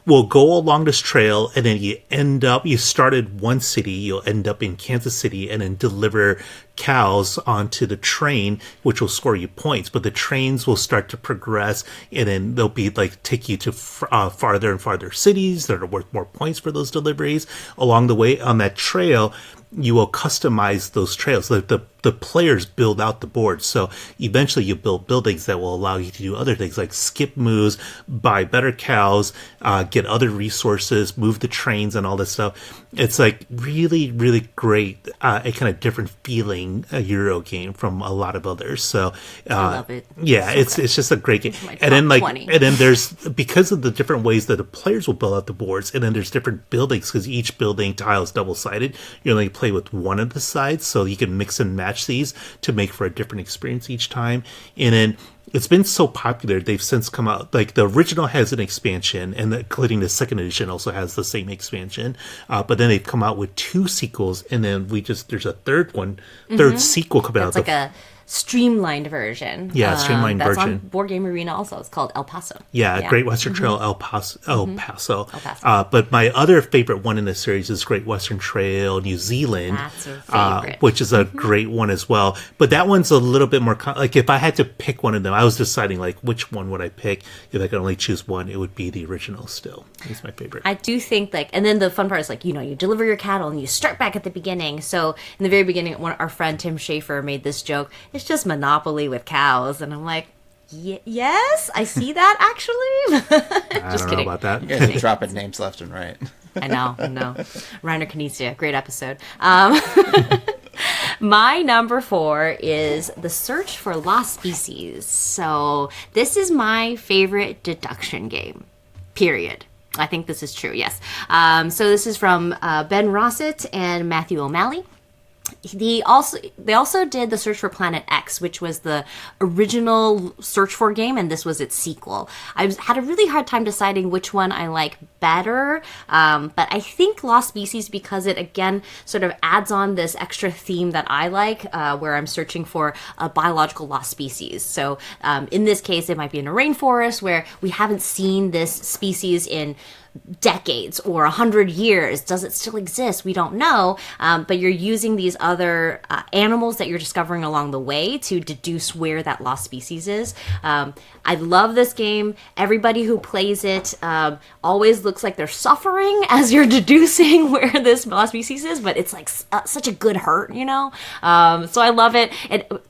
will go along this trail, and then you started one city, you'll end up in Kansas City, and then deliver cows onto the train, which will score you points. But the trains will start to progress, and then they'll be like take you to farther and farther cities that are worth more points for those deliveries. Along the way on that trail, you will customize those trails. The players build out the board. So eventually you build buildings that will allow you to do other things like skip moves, buy better cows, get other resources, move the trains and all this stuff. It's like really, really great, a kind of different feeling Euro game from a lot of others. So I love it. Yeah, it's just a great game. And then there's, because of the different ways that the players will build out the boards, and then there's different buildings because each building tile is double-sided. You only play with one of the sides, so you can mix and match these to make for a different experience each time. And then it's been so popular, they've since come out, like the original has an expansion, and including the 2nd edition also has the same expansion, but then they've come out with 2 sequels, and then there's a third sequel coming out. It's like a streamlined version. Yeah, streamlined that's version. on Board Game Arena also. It's called El Paso. Yeah, Great Western Trail, El Paso. But my other favorite one in the series is Great Western Trail, New Zealand. That's your favorite. Which is a great one as well. But that one's a little bit more, like if I had to pick one of them, I was deciding like which one would I pick. If I could only choose one, it would be the original still. It's my favorite. I do think and then the fun part is you deliver your cattle and you start back at the beginning. So in the very beginning, our friend Tim Schafer made this joke. It's just Monopoly with cows. And I'm like, yes, I see that actually. I don't know about that. You guys are dropping names left and right. I know. Reiner Knizia, great episode. My number 4 is The Search for Lost Species. So this is my favorite deduction game, period. I think this is true, yes. So this is from Ben Rossett and Matthew O'Malley. They also did The Search for Planet X, which was the original Search For game, and this was its sequel. I had a really hard time deciding which one I like better, but I think Lost Species, because it again sort of adds on this extra theme that I like, where I'm searching for a biological lost species. So in this case, it might be in a rainforest where we haven't seen this species in decades or 100 years. Does it still exist? We don't know. But you're using these other animals that you're discovering along the way to deduce where that lost species is. I love this game. Everybody who plays it always looks like they're suffering as you're deducing where this lost species is, but it's like such a good hurt, you know? So I love it.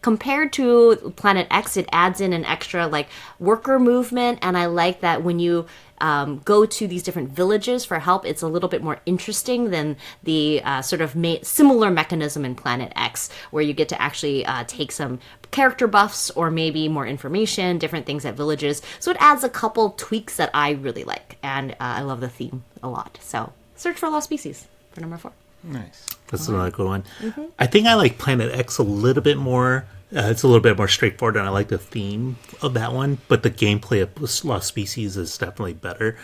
Compared to Planet X, it adds in an extra like worker movement, and I like that when you go to these different villages for help, it's a little bit more interesting than the sort of similar mechanism in Planet X, where you get to actually take some character buffs or maybe more information, different things at villages. So it adds a couple tweaks that I really like, and I love the theme a lot. So Search for Lost Species for number 4. Nice. That's another good one. I think I like Planet X a little bit more. It's a little bit more straightforward, and I like the theme of that one. But the gameplay of Lost Species is definitely better.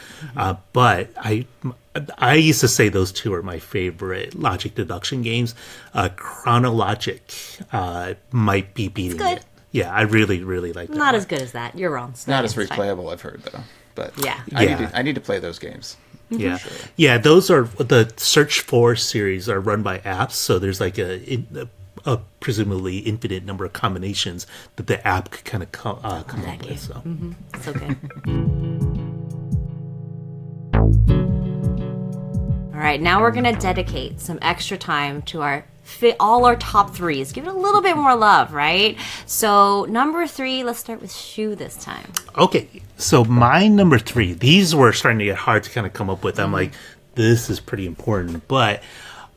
But I used to say those two are my favorite logic deduction games. Chronologic might be beating it. Yeah, I really, really like that. Not as good as that. You're wrong. It's not as replayable, I've heard, though. But yeah. I need to play those games. Yeah, sure. Yeah. Those are the Search For series are run by apps, so there's like a presumably infinite number of combinations that the app could kind of come up with. So, So good. All right, now we're gonna dedicate some extra time to all our top 3s. Give it a little bit more love, right? So number 3, let's start with Shu this time. Okay, so my number 3, these were starting to get hard to kind of come up with. I'm like, this is pretty important, but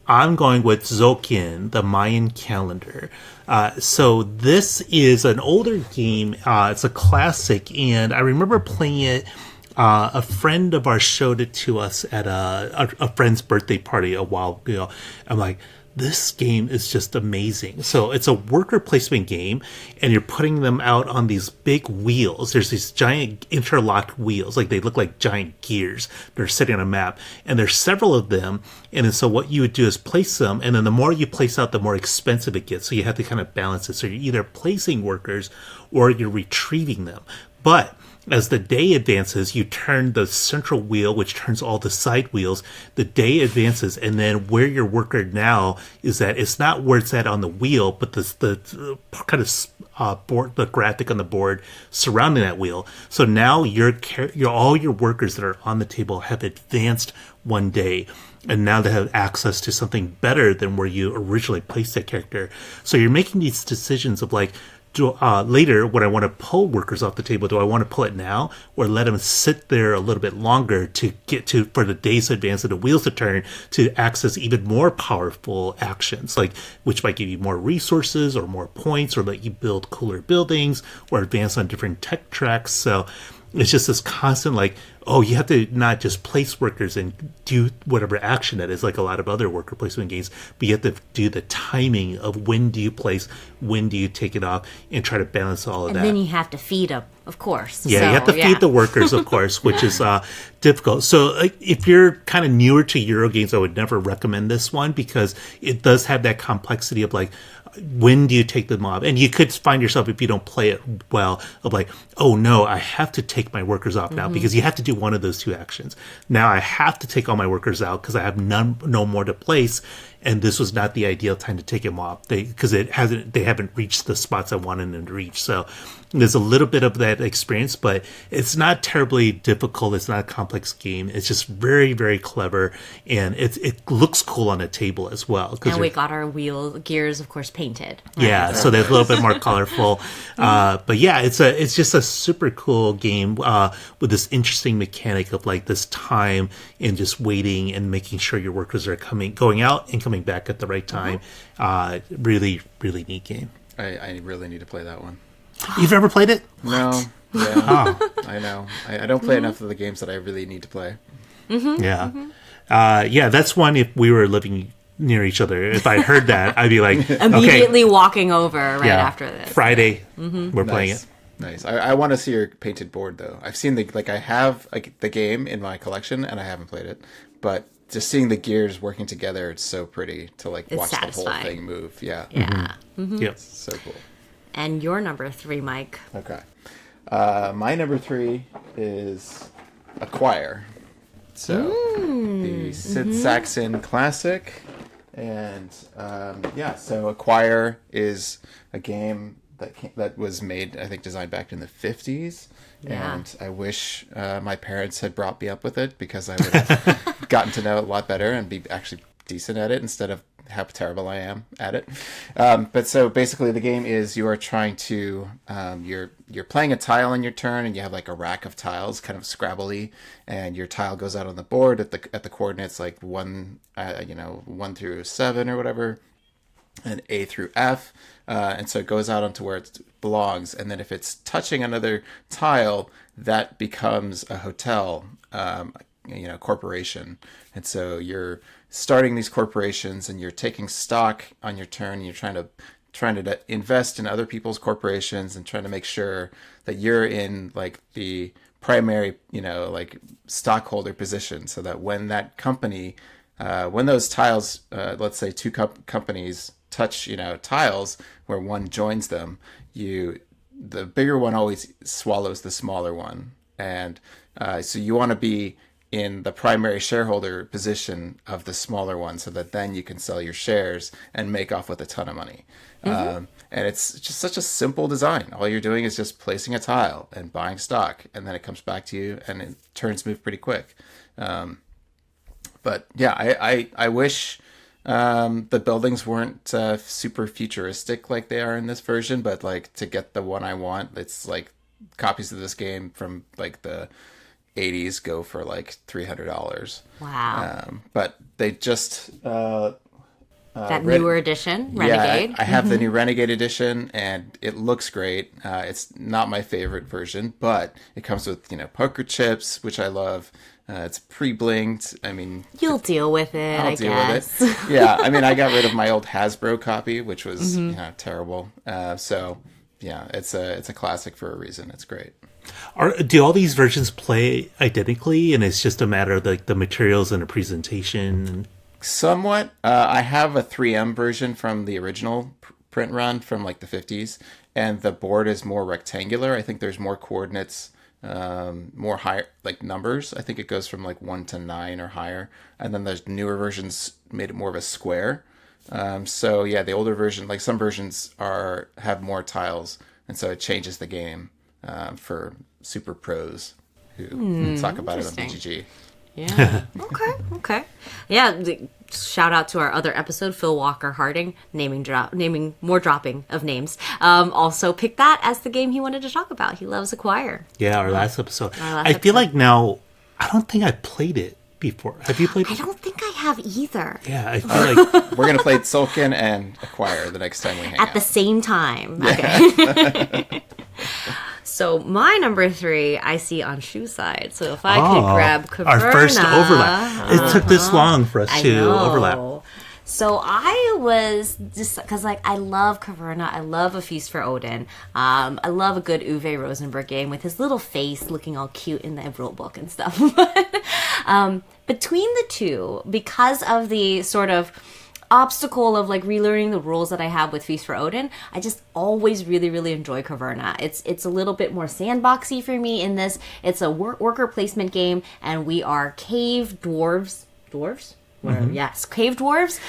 I'm going with Tzolk'in, the Mayan calendar. So this is an older game. It's a classic, and I remember playing it. A friend of ours showed it to us at a friend's birthday party a while ago. I'm like, this game is just amazing. So it's a worker placement game, and you're putting them out on these big wheels. There's these giant interlocked wheels, like they look like giant gears. They're sitting on a map, and there's several of them. And so what you would do is place them, and then the more you place out, the more expensive it gets. So you have to kind of balance it. So you're either placing workers or you're retrieving them. But as the day advances, you turn the central wheel, which turns all the side wheels. The day advances, and then where your worker now is at, it's not where it's at on the wheel, but the kind of board, the graphic on the board surrounding that wheel. So now all your workers that are on the table have advanced one day, and now they have access to something better than where you originally placed that character. So you're making these decisions of like, later, when I want to pull workers off the table, do I want to pull it now or let them sit there a little bit longer to get to for the days to advance and the wheels to turn to access even more powerful actions, like which might give you more resources or more points or let you build cooler buildings or advance on different tech tracks. So it's just this constant like, oh, you have to not just place workers and do whatever action that is, like a lot of other worker placement games, but you have to do the timing of when do you place, when do you take it off, and try to balance all of that. And then you have to feed them, of course. Yeah, so, you have to feed the workers, of course, which is difficult. So if you're kind of newer to Euro games, I would never recommend this one because it does have that complexity of like, when do you take them off? And you could find yourself, if you don't play it well, of like, oh no, I have to take my workers off now because you have to do one of those two actions. Now I have to take all my workers out because I have no more to place, and this was not the ideal time to take them off because they haven't reached the spots I wanted them to reach. So there's a little bit of that experience, but it's not terribly difficult. It's not a complex game. It's just very, very clever, and it looks cool on a table as well. And we got our gears, of course, painted. Right? Yeah, so they're a little bit more colorful. But yeah, it's just a super cool game with this interesting mechanic of like this time and just waiting and making sure your workers are going out and coming back at the right time. Really, really neat game. I really need to play that one. You've never played it? No. Yeah. I know. I don't play enough of the games that I really need to play. Yeah. Yeah, that's one if we were living near each other. If I heard that, I'd be like, immediately walking over after this. Friday, we're playing it. Nice. I want to see your painted board though. I've seen I have the game in my collection and I haven't played it, but just seeing the gears working together, it's so pretty to watch the whole thing move. Yeah. Yeah. Yep. It's so cool. And your number 3, Mike. Okay. My number 3 is Acquire. So the Sid Saxon classic. And so Acquire is a game that was made, I think, designed back in the 50s. Yeah. And I wish my parents had brought me up with it, because I would have gotten to know it a lot better and be actually decent at it instead of how terrible I am at it. But so basically the game is you are trying to, you're playing a tile on your turn, and you have like a rack of tiles, kind of Scrabbly, and your tile goes out on the board at the coordinates like 1 through 7 or whatever, and A through F. And so it goes out onto where it belongs. And then if it's touching another tile, that becomes a hotel, corporation. And so you're starting these corporations, and you're taking stock on your turn. And you're trying to invest in other people's corporations, and trying to make sure that you're in like the primary, like stockholder position, so that when that company, when those tiles, let's say two companies touch, tiles where one joins them, the bigger one always swallows the smaller one. And so you want to be in the primary shareholder position of the smaller one, so that then you can sell your shares and make off with a ton of money. And it's just such a simple design. All you're doing is just placing a tile and buying stock, and then it comes back to you, and it turns move pretty quick. But yeah, I wish the buildings weren't super futuristic like they are in this version, but like to get the one I want, it's like copies of this game from like the 80s go for like $300. Wow. But they just that newer edition, Renegade. Yeah, I have the new Renegade edition, and it looks great. It's not my favorite version, but it comes with poker chips, which I love. It's pre-blinked. I mean, You'll deal with it. I'll I deal guess. with it. Yeah, I mean, I got rid of my old Hasbro copy, which was terrible. So yeah, it's a classic for a reason. It's great. Do all these versions play identically, and it's just a matter of like the materials and the presentation? Somewhat. I have a 3M version from the original print run from like the 50s, and the board is more rectangular. I think there's more coordinates, more higher, like numbers. I think it goes from like 1 to 9 or higher. And then there's newer versions made it more of a square. So yeah, the older version, like some versions have more tiles, and so it changes the game for super pros who talk about it on BGG. Yeah. Okay. Yeah. Shout out to our other episode, Phil Walker Harding, naming more dropping of names. Also picked that as the game he wanted to talk about. He loves Acquire. Yeah, our last episode. I feel like now, I don't think I played it before. Have you played it? I don't think I have either. Yeah, I feel like we're gonna play tzolk'in and Acquire the next time we hang out. At the same time. Okay. So my number 3 I see on Shoe Side. So if I could grab Caverna. Our first overlap. It took this long for us to overlap. So I was just because I love Caverna. I love A Feast for Odin. I love a good Uwe Rosenberg game with his little face looking all cute in the rule book and stuff. Between the two, because of the sort of obstacle of like relearning the rules that I have with Feast for Odin, I just always really, really enjoy Caverna. It's a little bit more sandboxy for me in this. It's a worker placement game, and we are cave dwarves. Yes, cave dwarves.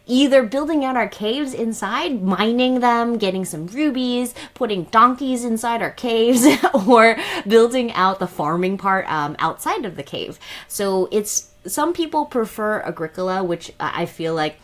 Either building out our caves inside, mining them, getting some rubies, putting donkeys inside our caves, or building out the farming part outside of the cave. So some people prefer Agricola, which I feel like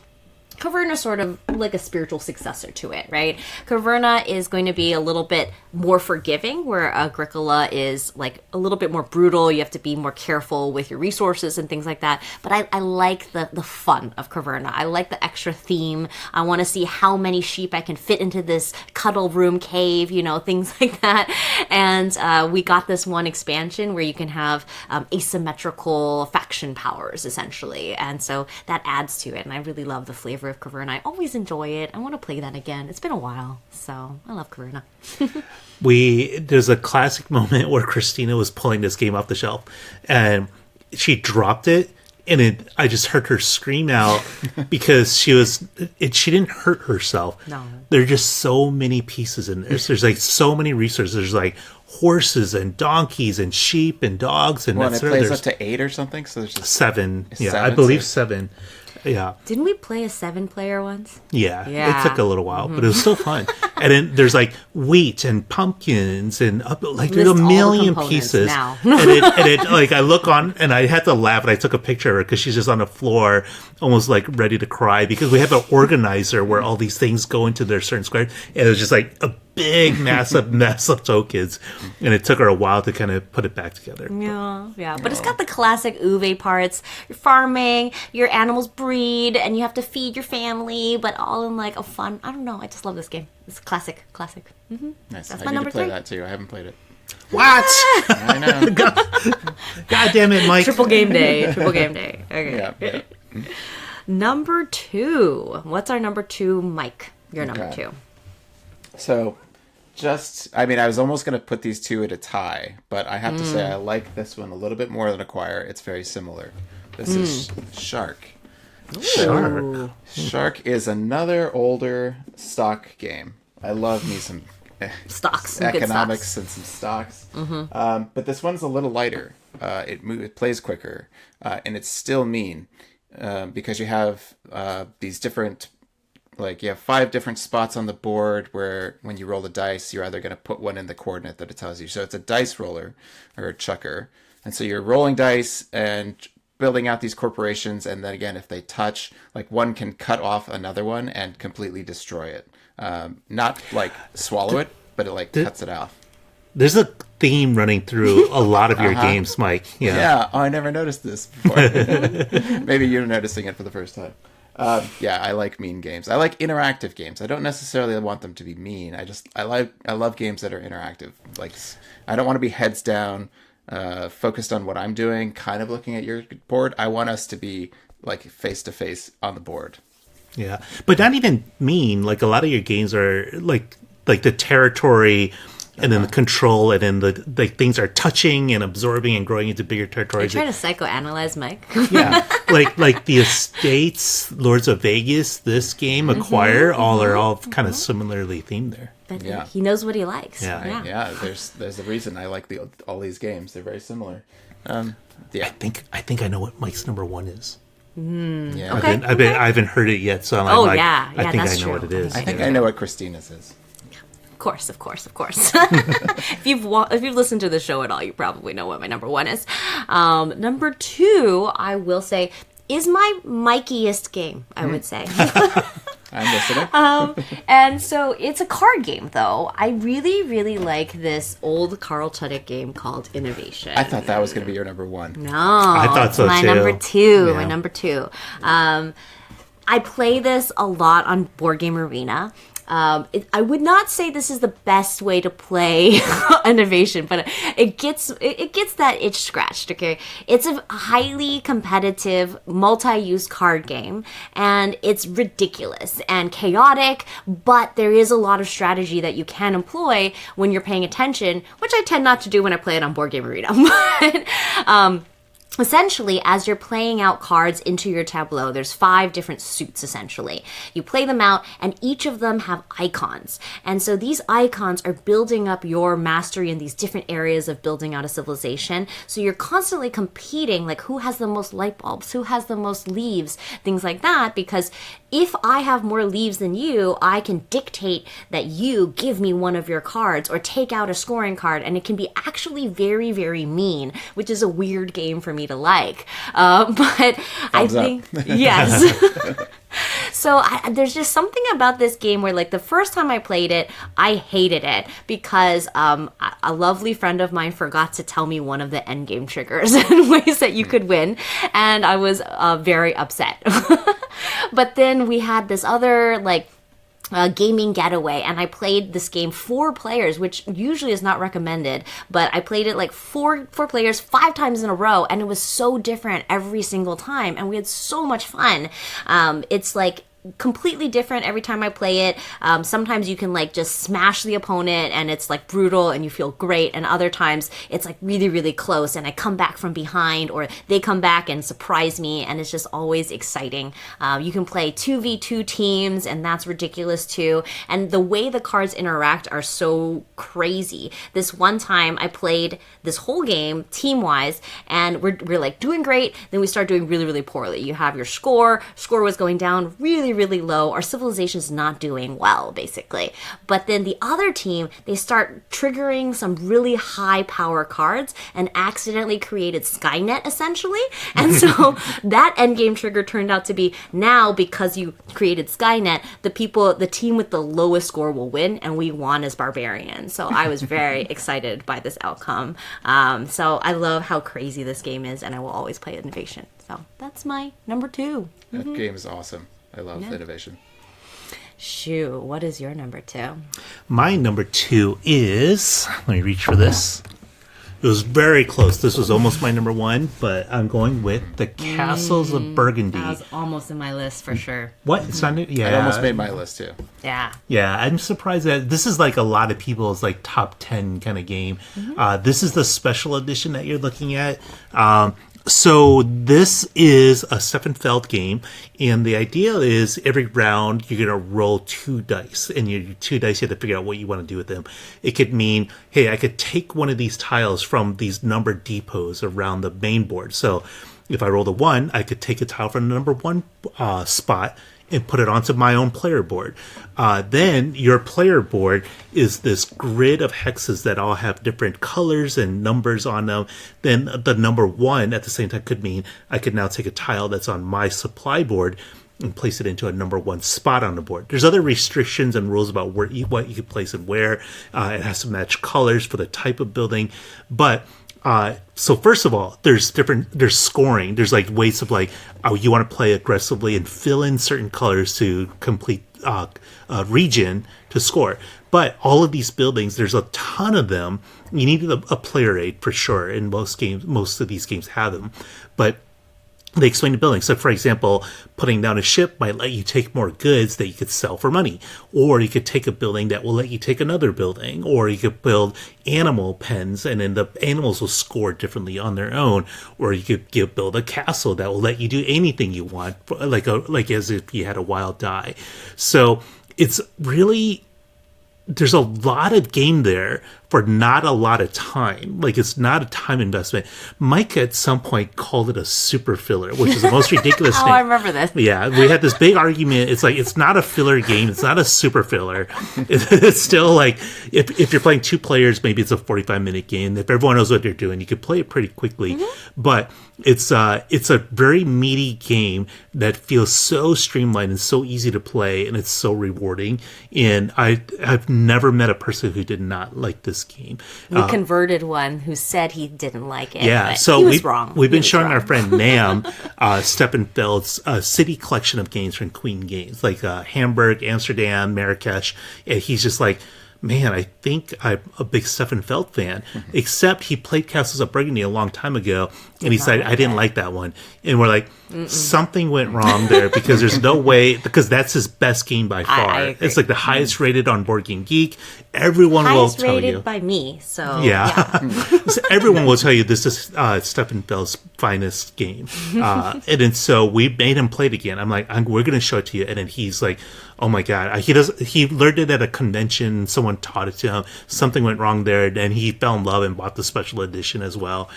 Caverna is sort of like a spiritual successor to it, right? Caverna is going to be a little bit more forgiving, where Agricola is like a little bit more brutal. You have to be more careful with your resources and things like that. But I like the fun of Caverna. I like the extra theme. I want to see how many sheep I can fit into this cuddle room cave, things like that. And we got this one expansion where you can have asymmetrical faction powers, essentially. And so that adds to it. And I really love the flavor of Caverna. I always enjoy it. I want to play that again. It's been a while, so I love Caverna. There's a classic moment where Christina was pulling this game off the shelf, and she dropped it, and I just heard her scream out because she didn't hurt herself. No. There are just so many pieces in there. There's like so many resources. There's like horses and donkeys and sheep and dogs, and Well, and it that's plays there's up to 8 or something, so there's just 7. Yeah, I seven, believe so- 7. Yeah. Didn't we play a 7-player once? Yeah, Yeah. it took a little while, but it was still fun. And then there's like wheat and pumpkins and like there's a List all the million components pieces. now. and it like I look on and I had to laugh and I took a picture of her because she's just on the floor, almost like ready to cry because we have an organizer where all these things go into their certain squares, and it was just like a big, massive mess of tokens, and it took her a while to kind of put it back together. Yeah. But it's got the classic Uwe parts. You're farming, your animals breed, and you have to feed your family, but all in like a fun. I don't know. I just love this game. It's classic. nice. That's I my need number to play 3. that too. I haven't played it. What? I know. God damn it, Mike! Triple game day. Okay. Yeah. Number 2. What's our number 2, Mike? Your number Okay. 2. So, I was almost going to put these two at a tie, but I have to say I like this one a little bit more than Acquire. It's very similar. This is Shark. Shark. Shark is another older stock game. I love me some Stocks. Some good economics stocks. and some stocks. But this one's a little lighter. It plays quicker, and it's still mean because you have these different. Like, you have 5 different spots on the board where when you roll the dice, you're either going to put one in the coordinate that it tells you. So it's a dice roller or a chucker. And so you're rolling dice and building out these corporations. And then again, if they touch, like one can cut off another one and completely destroy it. Not like swallow it, but it like cuts it off. There's a theme running through a lot of your games, Mike. Yeah. Oh, I never noticed this before. Maybe you're noticing it for the first time. Yeah, I like mean games. I like interactive games. I don't necessarily want them to be mean. I love games that are interactive. Like, I don't want to be heads down, focused on what I'm doing, kind of looking at your board. I want us to be like face to face on the board. Yeah, but not even mean. Like a lot of your games are like the territory, and then the control, and then the things are touching and absorbing and growing into bigger Are you territories. trying to psychoanalyze Mike? Yeah, like the Estates, Lords of Vegas, this game, Acquire, are all kind of similarly themed there. But Yeah. he knows what he likes. Yeah. Yeah, there's a reason I like all these games. They're very similar. Yeah, I think I know what Mike's number 1 is. yeah. Okay. I haven't heard it yet, so I'm Oh, like, yeah. I Yeah, think that's I know true. what it is. I think I know what Christina's is. Of course. If you've listened to the show at all, you probably know what my number 1 is. Number 2, I will say, is my Mikeyest game, I would say. I'm listening. And so it's a card game, though. I really, really like this old Carl Chudik game called Innovation. I thought that was going to be your number 1. No, I thought it's so, my too. number 2. Yeah. My number 2. I play this a lot on Board Game Arena. I would not say this is the best way to play Innovation, but it gets that itch scratched. Okay, it's a highly competitive, multi-use card game, and it's ridiculous and chaotic. But there is a lot of strategy that you can employ when you're paying attention, which I tend not to do when I play it on Board Game Arena. But, essentially, as you're playing out cards into your tableau, there's 5 different suits, essentially. You play them out, and each of them have icons. And so these icons are building up your mastery in these different areas of building out a civilization. So you're constantly competing, like who has the most light bulbs, who has the most leaves, things like that, because if I have more leaves than you, I can dictate that you give me one of your cards or take out a scoring card, and it can be actually very, very mean, which is a weird game for me to like. But I think, yes. So there's just something about this game where, like, the first time I played it, I hated it because a lovely friend of mine forgot to tell me one of the end game triggers and ways that you could win, and I was very upset. But then we had this other, like, gaming getaway, and I played this game 4 players, which usually is not recommended, but I played it like 4 players 5 times in a row, and it was so different every single time, and we had so much fun. It's like completely different every time I play it. Sometimes you can like just smash the opponent and it's like brutal and you feel great, and other times it's like really, really close and I come back from behind, or they come back and surprise me, and it's just always exciting. You can play 2v2 teams, and that's ridiculous too. And the way the cards interact are so crazy. This one time I played this whole game team-wise, and we're like doing great, then we start doing really, really poorly. You have your score was going down really, really low. Our civilization's not doing well, basically. But then the other team, they start triggering some really high power cards and accidentally created Skynet, essentially. And so that endgame trigger turned out to be, now because you created Skynet, the team with the lowest score will win, and we won as barbarians. So I was very excited by this outcome. So I love how crazy this game is, and I will always play Innovation. So that's my number 2. That game is awesome. I love Innovation. Shoo, what is your number 2? My number 2 is, let me reach for this. It was very close. This was almost my number 1, but I'm going with the Castles of Burgundy. That was almost in my list for sure. What? It's not new? Yeah. It almost made my list too. Yeah. Yeah, I'm surprised that this is like a lot of people's like top 10 kind of game. This is the special edition that you're looking at. So this is a Steffenfeld game, and the idea is every round you're going to roll 2 dice, and your 2 dice, you have to figure out what you want to do with them. It could mean, hey, I could take one of these tiles from these numbered depots around the main board. So if I roll a 1, I could take a tile from the number 1 spot and put it onto my own player board. Then your player board is this grid of hexes that all have different colors and numbers on them. Then the number 1 at the same time could mean I could now take a tile that's on my supply board and place it into a number 1 spot on the board. There's other restrictions and rules about what you can place and where. It has to match colors for the type of building. But so first of all, there's scoring. There's like ways of like, you want to play aggressively and fill in certain colors to complete a region to score. But all of these buildings, there's a ton of them. You need a player aid for sure. In most games, most of these games have them. But they explain the building. So, for example, putting down a ship might let you take more goods that you could sell for money. Or you could take a building that will let you take another building. Or you could build animal pens, and then the animals will score differently on their own. Or you could build a castle that will let you do anything you want, like as if you had a wild die. So it's really... There's a lot of game there for not a lot of time. Like, it's not a time investment. Mike at some point called it a super filler, which is the most ridiculous thing. I remember this. Yeah, we had this big argument. It's like, it's not a filler game. It's not a super filler. It's still like, if you're playing 2 players, maybe it's a 45-minute game. If everyone knows what they're doing, you can play it pretty quickly. But it's a very meaty game that feels so streamlined and so easy to play, and it's so rewarding. And I've never met a person who did not like this game. We converted one who said he didn't like it. Yeah, but so he was wrong. We've been showing our friend Nam Steffenfeld's city collection of games from Queen Games, like Hamburg, Amsterdam, Marrakesh, and he's just like, man, I think I'm a big Steffenfeld fan, except he played Castles of Burgundy a long time ago, and he said, I didn't like that one. And we're like, something went wrong there, because there's no way, because that's his best game by far. I agree. It's like the highest rated on Board Game Geek. Everyone will tell you. Highest rated by me, so yeah. So everyone will tell you this is Steffenfeld's finest game. And then so we made him play it again. I'm like, we're going to show it to you. And then he's like, oh my God. He learned it at a convention. Someone taught it to him. Something went wrong there. And he fell in love and bought the special edition as well.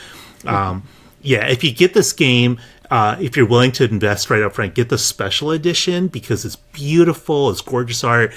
Yeah, if you get this game, if you're willing to invest right up front, get the special edition, because it's beautiful, it's gorgeous art.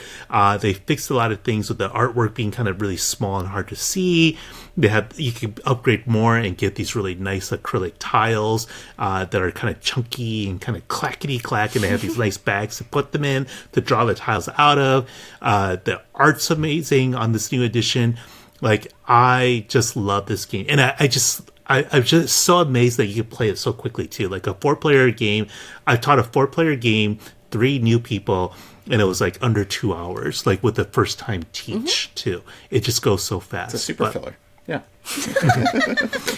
They fixed a lot of things with the artwork being kind of really small and hard to see. You can upgrade more and get these really nice acrylic tiles that are kind of chunky and kind of clackety-clack, and they have these nice bags to put them in to draw the tiles out of. The art's amazing on this new edition. Like, I just love this game. And I'm just so amazed that you can play it so quickly, too. Like, a 4-player game. I taught a 4-player game, 3 new people, and it was like under 2 hours, like with the first time teach, too. It just goes so fast. It's a super filler. Yeah.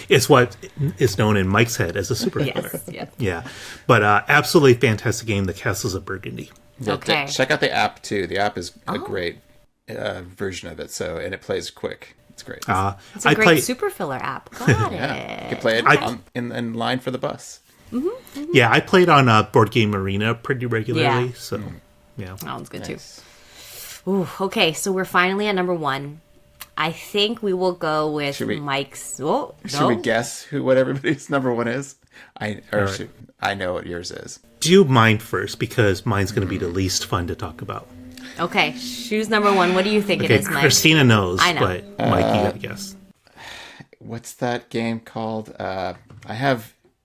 It's what is known in Mike's head as a super filler. Yes. Yeah. But absolutely fantastic game, The Castles of Burgundy. Yeah, Okay. check out the app too. The app is a great version of it. And it plays quick. It's great. It's a great super filler app. Got Yeah, it. you can play it in line for the bus. Yeah, I played on Board Game Arena pretty regularly. Yeah. So, yeah. That one's good Nice. too. Ooh, okay, so we're finally at number 1. I think we will go with Mike's. Oh, no. Should we guess what everybody's number 1 is? I know what yours is. Do mine first, because mine's going to be the least fun to talk about. Okay, Shoes number 1. What do you think it is, Mike? Christina knows, I know. but Mike, you got to guess. What's that game called?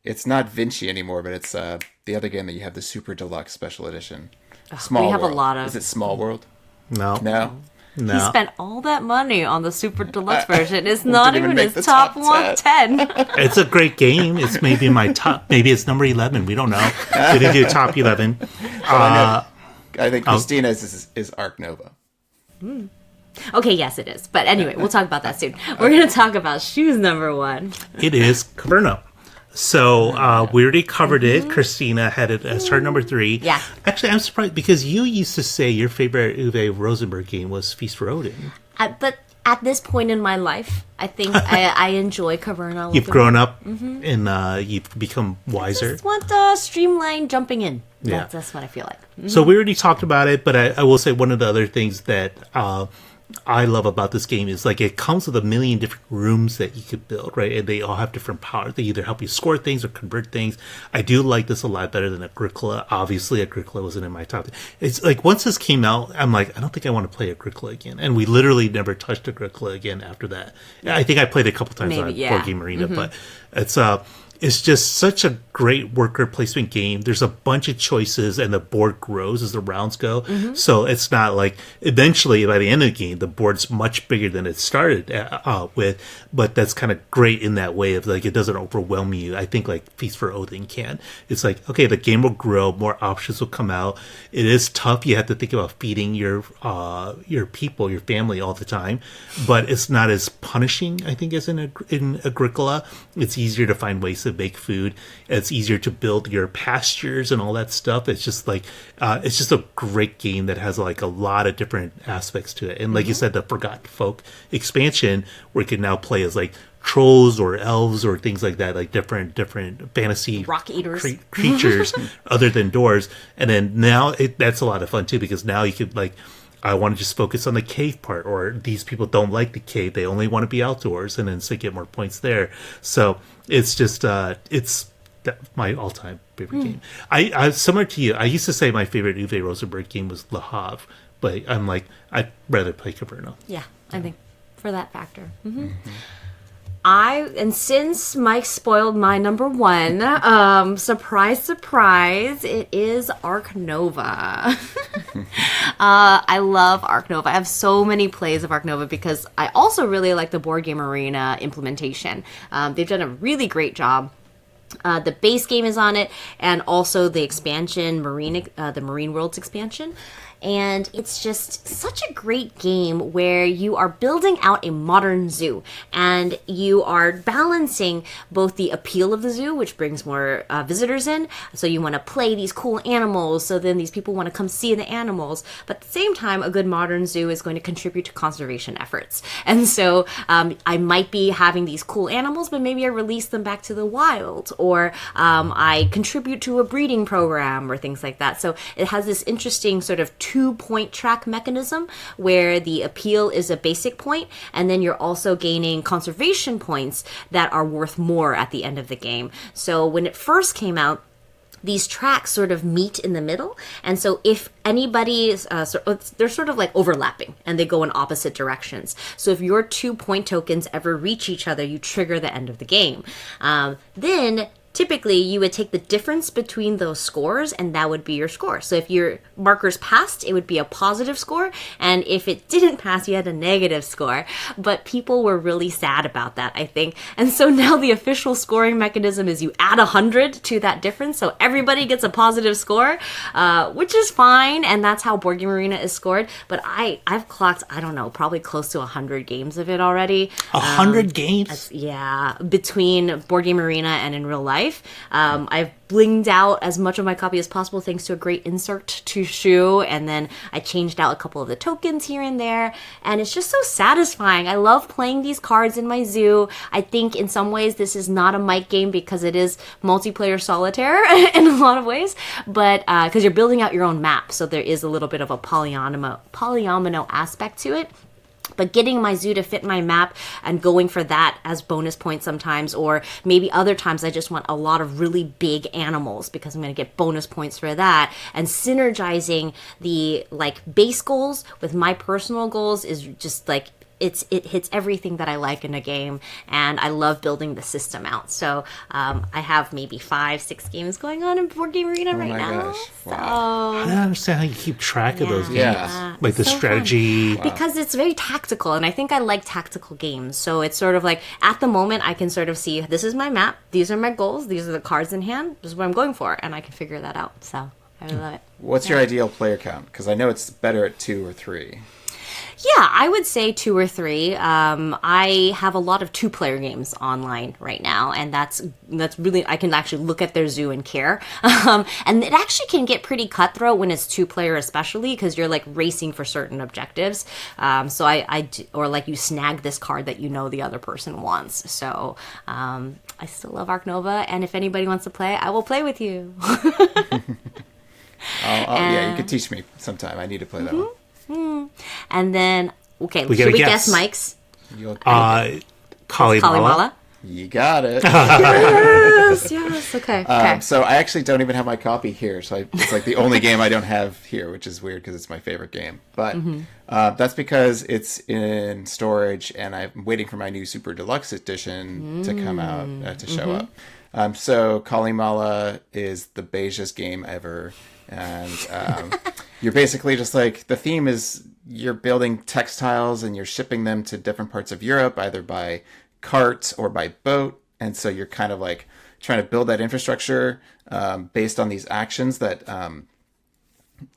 It's not Vinci anymore, but it's the other game that you have, the Super Deluxe Special Edition. Small we have World. a lot of- Is it Small World? No. No. No. He spent all that money on the Super Deluxe version. It's not Didn't even even his make the top top 110. It's a great game. It's maybe my top. Maybe it's number 11. We don't know. Didn't do top 11. I think Christina's is Arc Nova. Okay, yes, it is. But anyway, we'll talk about that soon. We're going to talk about Shoes number 1. It is Caverna. So we already covered it. Christina had it as her number 3. Yeah. Actually, I'm surprised because you used to say your favorite Uwe Rosenberg game was Feast for Odin. But at this point in my life, I think I enjoy Caverna. You've grown up and you've become wiser. Just want streamline jumping in. Yeah. That's what I feel like. So we already talked about it, but I will say one of the other things that I love about this game is like it comes with a million different rooms that you could build, right? And they all have different powers. They either help you score things or convert things. I do like this a lot better than Agricola. Obviously, Agricola wasn't in my top. It's like once this came out, I'm like, I don't think I want to play Agricola again. And we literally never touched Agricola again after that. I think I played it a couple times on Board Game Arena, but it's just such a great worker placement game. There's a bunch of choices, and the board grows as the rounds go. So it's not like eventually by the end of the game, the board's much bigger than it started with. But that's kind of great in that way of like it doesn't overwhelm you. I think like Feast for Odin can. It's like okay, the game will grow, more options will come out. It is tough. You have to think about feeding your people, your family all the time, but it's not as punishing. I think as in Agricola, it's easier to find ways to make food. It's easier to build your pastures and all that stuff. It's just like it's just a great game that has like a lot of different aspects to it. And like you said, the Forgotten Folk expansion, where you can now play as like trolls or elves or things like that, like different fantasy Rock eaters. Creatures other than doors. And then now that's a lot of fun too, because now you could like, I want to just focus on the cave part, or these people don't like the cave, they only want to be outdoors, and then so get more points there. So it's just it's my all-time favorite game. I similar to you, I used to say my favorite Uwe Rosenberg game was Le Havre, but I'm like, I'd rather play Caverna. Yeah, I think for that factor. And since Mike spoiled my number 1, surprise, surprise, it is Arc Nova. I love Arc Nova. I have so many plays of Arc Nova because I also really like the Board Game Arena implementation. They've done a really great job. The base game is on it, and also the expansion, the Marine Worlds expansion. And it's just such a great game where you are building out a modern zoo, and you are balancing both the appeal of the zoo, which brings more visitors in. So you want to play these cool animals, so then these people want to come see the animals. But at the same time, a good modern zoo is going to contribute to conservation efforts. And so I might be having these cool animals, but maybe I release them back to the wild, or I contribute to a breeding program or things like that. So it has this interesting sort of 2-point track mechanism where the appeal is a basic point, and then you're also gaining conservation points that are worth more at the end of the game. So when it first came out, these tracks sort of meet in the middle, and so if anybody they're sort of like overlapping and they go in opposite directions. So if your 2-point tokens ever reach each other, you trigger the end of the game. Then typically you would take the difference between those scores, and that would be your score. So if your markers passed, it would be a positive score, and if it didn't pass, you had a negative score. But people were really sad about that, I think. And so now the official scoring mechanism is you add 100 to that difference, so everybody gets a positive score, which is fine, and that's how Board Game Arena is scored. But I've clocked, I don't know, probably close to 100 games of it already. 100 games? Yeah, between Board Game Arena and in real life. life. I've blinged out as much of my copy as possible thanks to a great insert to Shu, and then I changed out a couple of the tokens here and there, and it's just so satisfying. I love playing these cards in my zoo. I think in some ways this is not a Mike game because it is multiplayer solitaire in a lot of ways, but because you're building out your own map, so there is a little bit of a polyomino aspect to it. But getting my zoo to fit my map and going for that as bonus points sometimes, or maybe other times I just want a lot of really big animals because I'm going to get bonus points for that. And synergizing the like base goals with my personal goals is just like, it hits everything that I like in a game, and I love building the system out. So I have maybe 5-6 games going on in Board Game Arena right now. Gosh. So Wow. I don't understand how you keep track of those games. Yeah. Like the It's so strategy. fun. Because it's very tactical, and I think I like tactical games. So it's sort of like, at the moment, I can sort of see, this is my map, these are my goals, these are the cards in hand, this is what I'm going for, and I can figure that out. So I really love it. What's your ideal player count? Because I know it's better at 2 or 3. Yeah, I would say 2 or 3. I have a lot of 2-player games online right now, and that's really, I can actually look at their zoo and care. And it actually can get pretty cutthroat when it's 2-player, especially because you're like racing for certain objectives. Or like you snag this card that you know the other person wants. So I still love Ark Nova, and if anybody wants to play, I will play with you. Yeah, you could teach me sometime. I need to play that one. And then, okay, We should gotta we guess. guess Mike's? Kalimala. Kalimala? You got it. Yes, okay. So I actually don't even have my copy here. So it's like the only game I don't have here, which is weird because it's my favorite game. But that's because it's in storage, and I'm waiting for my new Super Deluxe Edition to come out, to show up. So Kalimala is the beigest game ever. And you're basically just like, the theme is you're building textiles and you're shipping them to different parts of Europe, either by cart or by boat. And so you're kind of like trying to build that infrastructure based on these actions that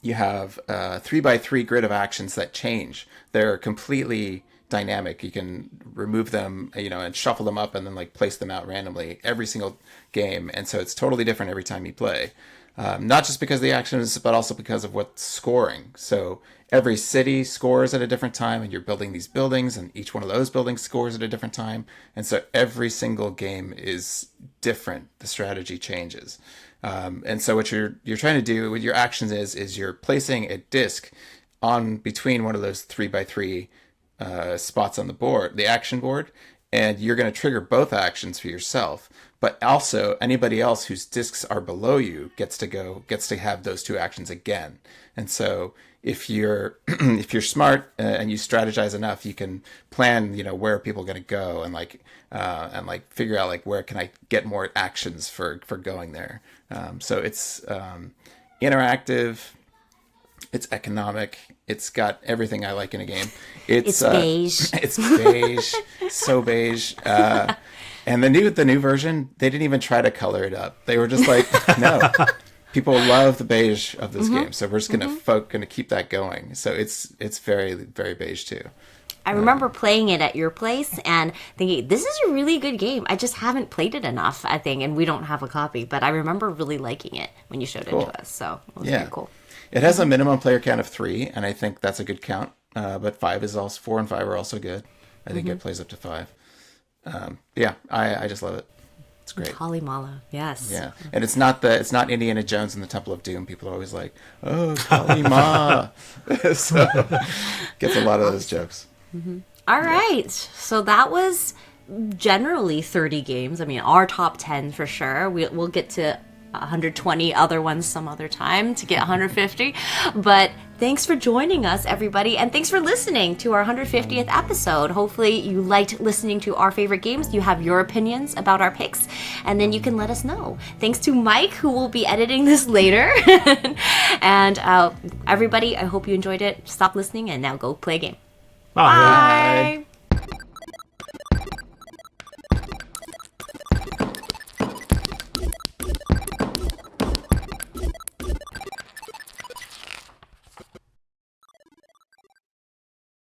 you have a 3x3 grid of actions that change. They're completely dynamic. You can remove them, and shuffle them up and then like place them out randomly every single game. And so it's totally different every time you play. Not just because of the actions, but also because of what's scoring. So every city scores at a different time, and you're building these buildings, and each one of those buildings scores at a different time. And so every single game is different. The strategy changes. And so what you're trying to do with your actions is you're placing a disc on between one of those 3x3 spots on the board, the action board, and you're going to trigger both actions for yourself. But also anybody else whose discs are below you gets to have those 2 actions again. And so if you're if you're smart and you strategize enough, you can plan, where are people going to go, and figure out like where can I get more actions for going there. So it's interactive. It's economic. It's got everything I like in a game. It's beige. It's beige. So beige. And the new version, they didn't even try to color it up. They were just like, no. People love the beige of this game, so we're just gonna keep that going. So it's very, very beige too. I remember playing it at your place and thinking, this is a really good game. I just haven't played it enough, I think, and we don't have a copy. But I remember really liking it when you showed it to us. So it was very cool. It has a minimum player count of 3, and I think that's a good count. But 4 and 5 are also good. I think it plays up to 5. I just love it. It's great. Kalimala, yes. Yeah, and it's not Indiana Jones and the Temple of Doom. People are always like, "Oh, Kalima," so gets a lot of those jokes. All right, so that was generally 30 games. I mean, our top 10 for sure. We'll get to 120 other ones some other time to get 150. But thanks for joining us, everybody, and thanks for listening to our 150th episode. Hopefully you liked listening to our favorite games. You have your opinions about our picks, and then you can let us know. Thanks to Mike, who will be editing this later. And everybody, I hope you enjoyed it. Stop listening and now go play a game. Bye. Bye.